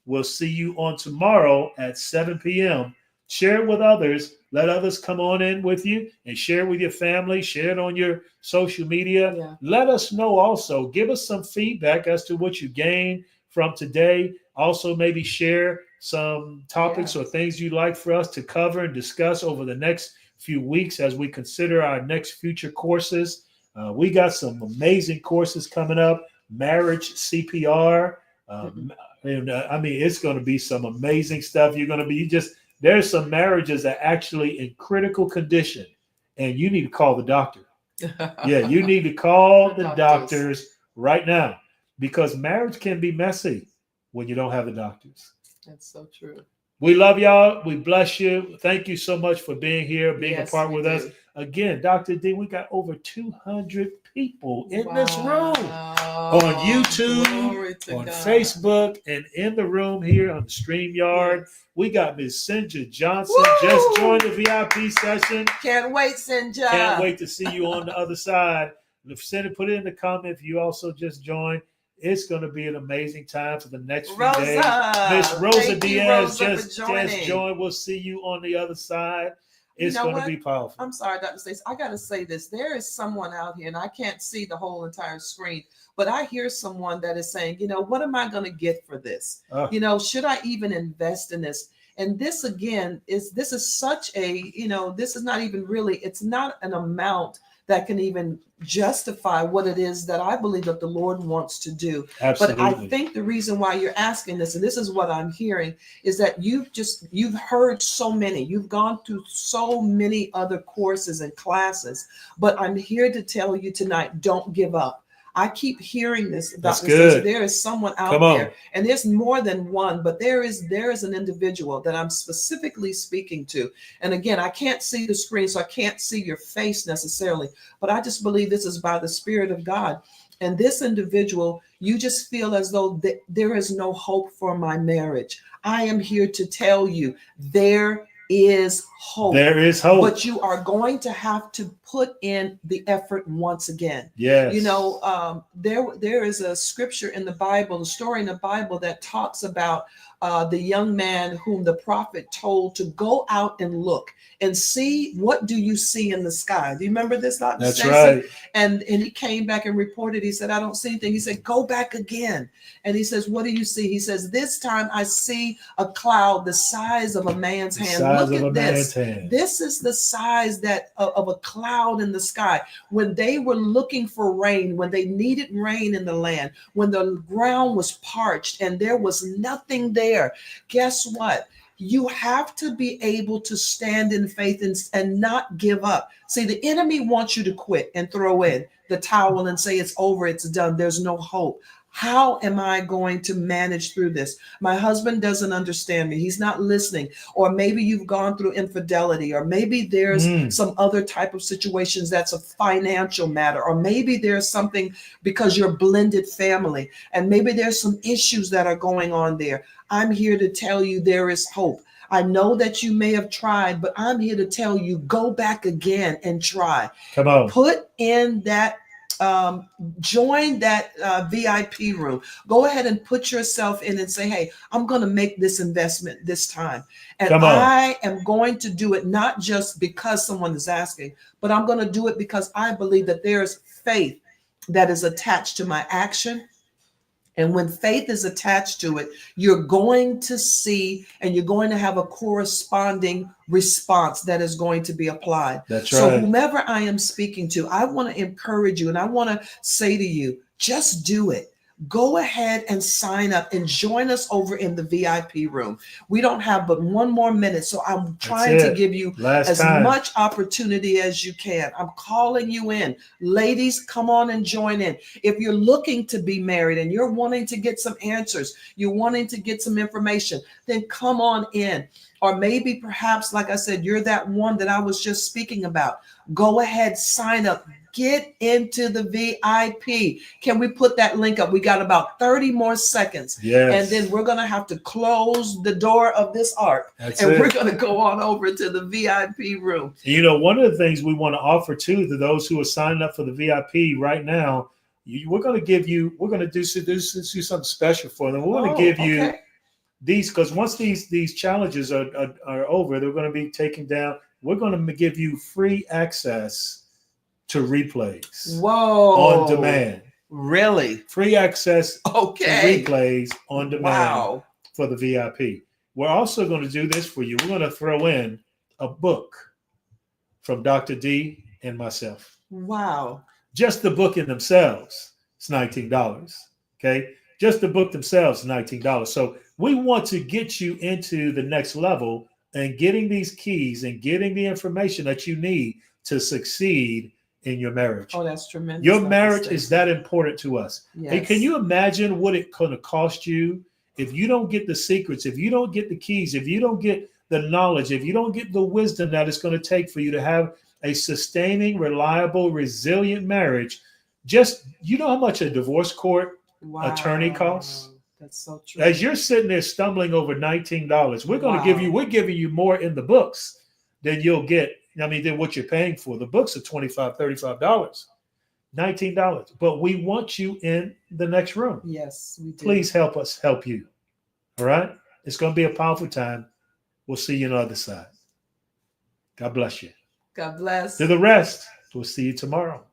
Speaker 1: We'll see you on tomorrow at 7 p.m. Share it with others. Let others come on in with you and share with your family. Share it on your social media.
Speaker 5: Yeah.
Speaker 1: Let us know also. Give us some feedback as to what you gained from today. Also, maybe share some topics or things you'd like for us to cover and discuss over the next few weeks as we consider our next future courses. We got some amazing courses coming up. Marriage CPR. I mean, it's going to be some amazing stuff. You're going to be there's some marriages that are actually in critical condition, and you need to call the doctor. Yeah, you need to call the doctors right now, because marriage can be messy when you don't have the doctors.
Speaker 5: That's so true.
Speaker 1: We love y'all. We bless you. Thank you so much for being here, being a part with us. Again, Dr. D, we got over 200 people in this room on YouTube, on Facebook, and in the room here on the StreamYard. Yes. We got Miss Sinja Johnson. Woo! Just joined the VIP session.
Speaker 5: Can't wait, Sinja.
Speaker 1: Can't wait to see you on the other side. Sinja, put it in the comment if you also just joined. It's going to be an amazing time for the next few days. Miss Rosa Diaz just joined. We'll see you on the other side. It's going to be powerful.
Speaker 5: I'm sorry, Dr. Stacy. I got to say this. There is someone out here, and I can't see the whole entire screen, but I hear someone that is saying, what am I going to get for this? Should I even invest in this? And this, again, is such a, this is not even really, it's not an amount that can even justify what it is that I believe that the Lord wants to do.
Speaker 1: Absolutely.
Speaker 5: But I think the reason why you're asking this, and this is what I'm hearing, is that you've heard so many, you've gone through so many other courses and classes, but I'm here to tell you tonight, don't give up. I keep hearing this.
Speaker 1: That's good.
Speaker 5: There is someone out there, and there's more than one, but there is an individual that I'm specifically speaking to. And again, I can't see the screen, so I can't see your face necessarily, but I just believe this is by the Spirit of God. And this individual, you just feel as though there is no hope for my marriage. I am here to tell you there is hope.
Speaker 1: There is hope.
Speaker 5: But you are going to have to put in the effort once again.
Speaker 1: Yes.
Speaker 5: There is a scripture in the Bible, a story in the Bible that talks about the young man whom the prophet told to go out and look and see, what do you see in the sky? Do you remember this, Dr.
Speaker 1: That's
Speaker 5: Stacy?
Speaker 1: right.
Speaker 5: And he came back and reported. He said, I don't see anything. He said, go back again. And he says, what do you see? He says, this time I see a cloud the size of a man's hand. Look at this. This is the size of a cloud in the sky. When they were looking for rain, when they needed rain in the land, when the ground was parched and there was nothing there, guess what? You have to be able to stand in faith and not give up. See, the enemy wants you to quit and throw in the towel and say, it's over, it's done, there's no hope. How am I going to manage through this? My husband doesn't understand me. He's not listening. Or maybe you've gone through infidelity, or maybe there's some other type of situations that's a financial matter, or maybe there's something because you're a blended family, and maybe there's some issues that are going on there. I'm here to tell you there is hope. I know that you may have tried, but I'm here to tell you, go back again and try.
Speaker 1: Come on.
Speaker 5: Put in that join that VIP room. Go ahead and put yourself in and say, hey, I'm going to make this investment this time. And I am going to do it not just because someone is asking, but I'm going to do it because I believe that there's faith that is attached to my action. And when faith is attached to it, you're going to see and you're going to have a corresponding response that is going to be applied.
Speaker 1: That's right.
Speaker 5: So whomever I am speaking to, I want to encourage you and I want to say to you, just do it. Go ahead and sign up and join us over in the VIP room. We don't have but one more minute, so I'm trying to give you as much opportunity as you can. I'm calling you in. Ladies, come on and join in. If you're looking to be married and you're wanting to get some answers, you're wanting to get some information, then come on in. Or maybe perhaps, like I said, you're that one that I was just speaking about. Go ahead, sign up. Get into the VIP. Can we put that link up? We got about 30 more seconds.
Speaker 1: Yes.
Speaker 5: And then we're going to have to close the door of this ark. We're going to go on over to the VIP room.
Speaker 1: One of the things we want to offer to those who are signing up for the VIP right now, we're going to do something special for them. We're going to give you these, because once these challenges are over, they're going to be taken down. We're going to give you free access to replays.
Speaker 5: Whoa.
Speaker 1: On demand.
Speaker 5: Really?
Speaker 1: Free access
Speaker 5: Okay.
Speaker 1: to replays on demand.
Speaker 5: Wow.
Speaker 1: For the VIP. We're also going to do this for you. We're going to throw in a book from Dr. D and myself.
Speaker 5: Wow.
Speaker 1: Just the book in themselves, it's $19. Okay. Just the book themselves is $19. So we want to get you into the next level and getting these keys and getting the information that you need to succeed in your marriage.
Speaker 5: Oh, that's tremendous.
Speaker 1: Your marriage is that important to us.
Speaker 5: Yes.
Speaker 1: Hey, can you imagine what it's going to cost you if you don't get the secrets, if you don't get the keys, if you don't get the knowledge, if you don't get the wisdom that it's going to take for you to have a sustaining, reliable, resilient marriage? Just, you know how much a divorce court attorney costs?
Speaker 5: That's so true.
Speaker 1: As you're sitting there stumbling over $19, we're going to we're giving you more in the books than you'll get. I mean, than what you're paying for. The books are $25, $35, $19. But we want you in the next room.
Speaker 5: Yes, we do.
Speaker 1: Please help us help you. All right? It's going to be a powerful time. We'll see you on the other side. God bless you.
Speaker 5: God bless.
Speaker 1: To the rest, we'll see you tomorrow.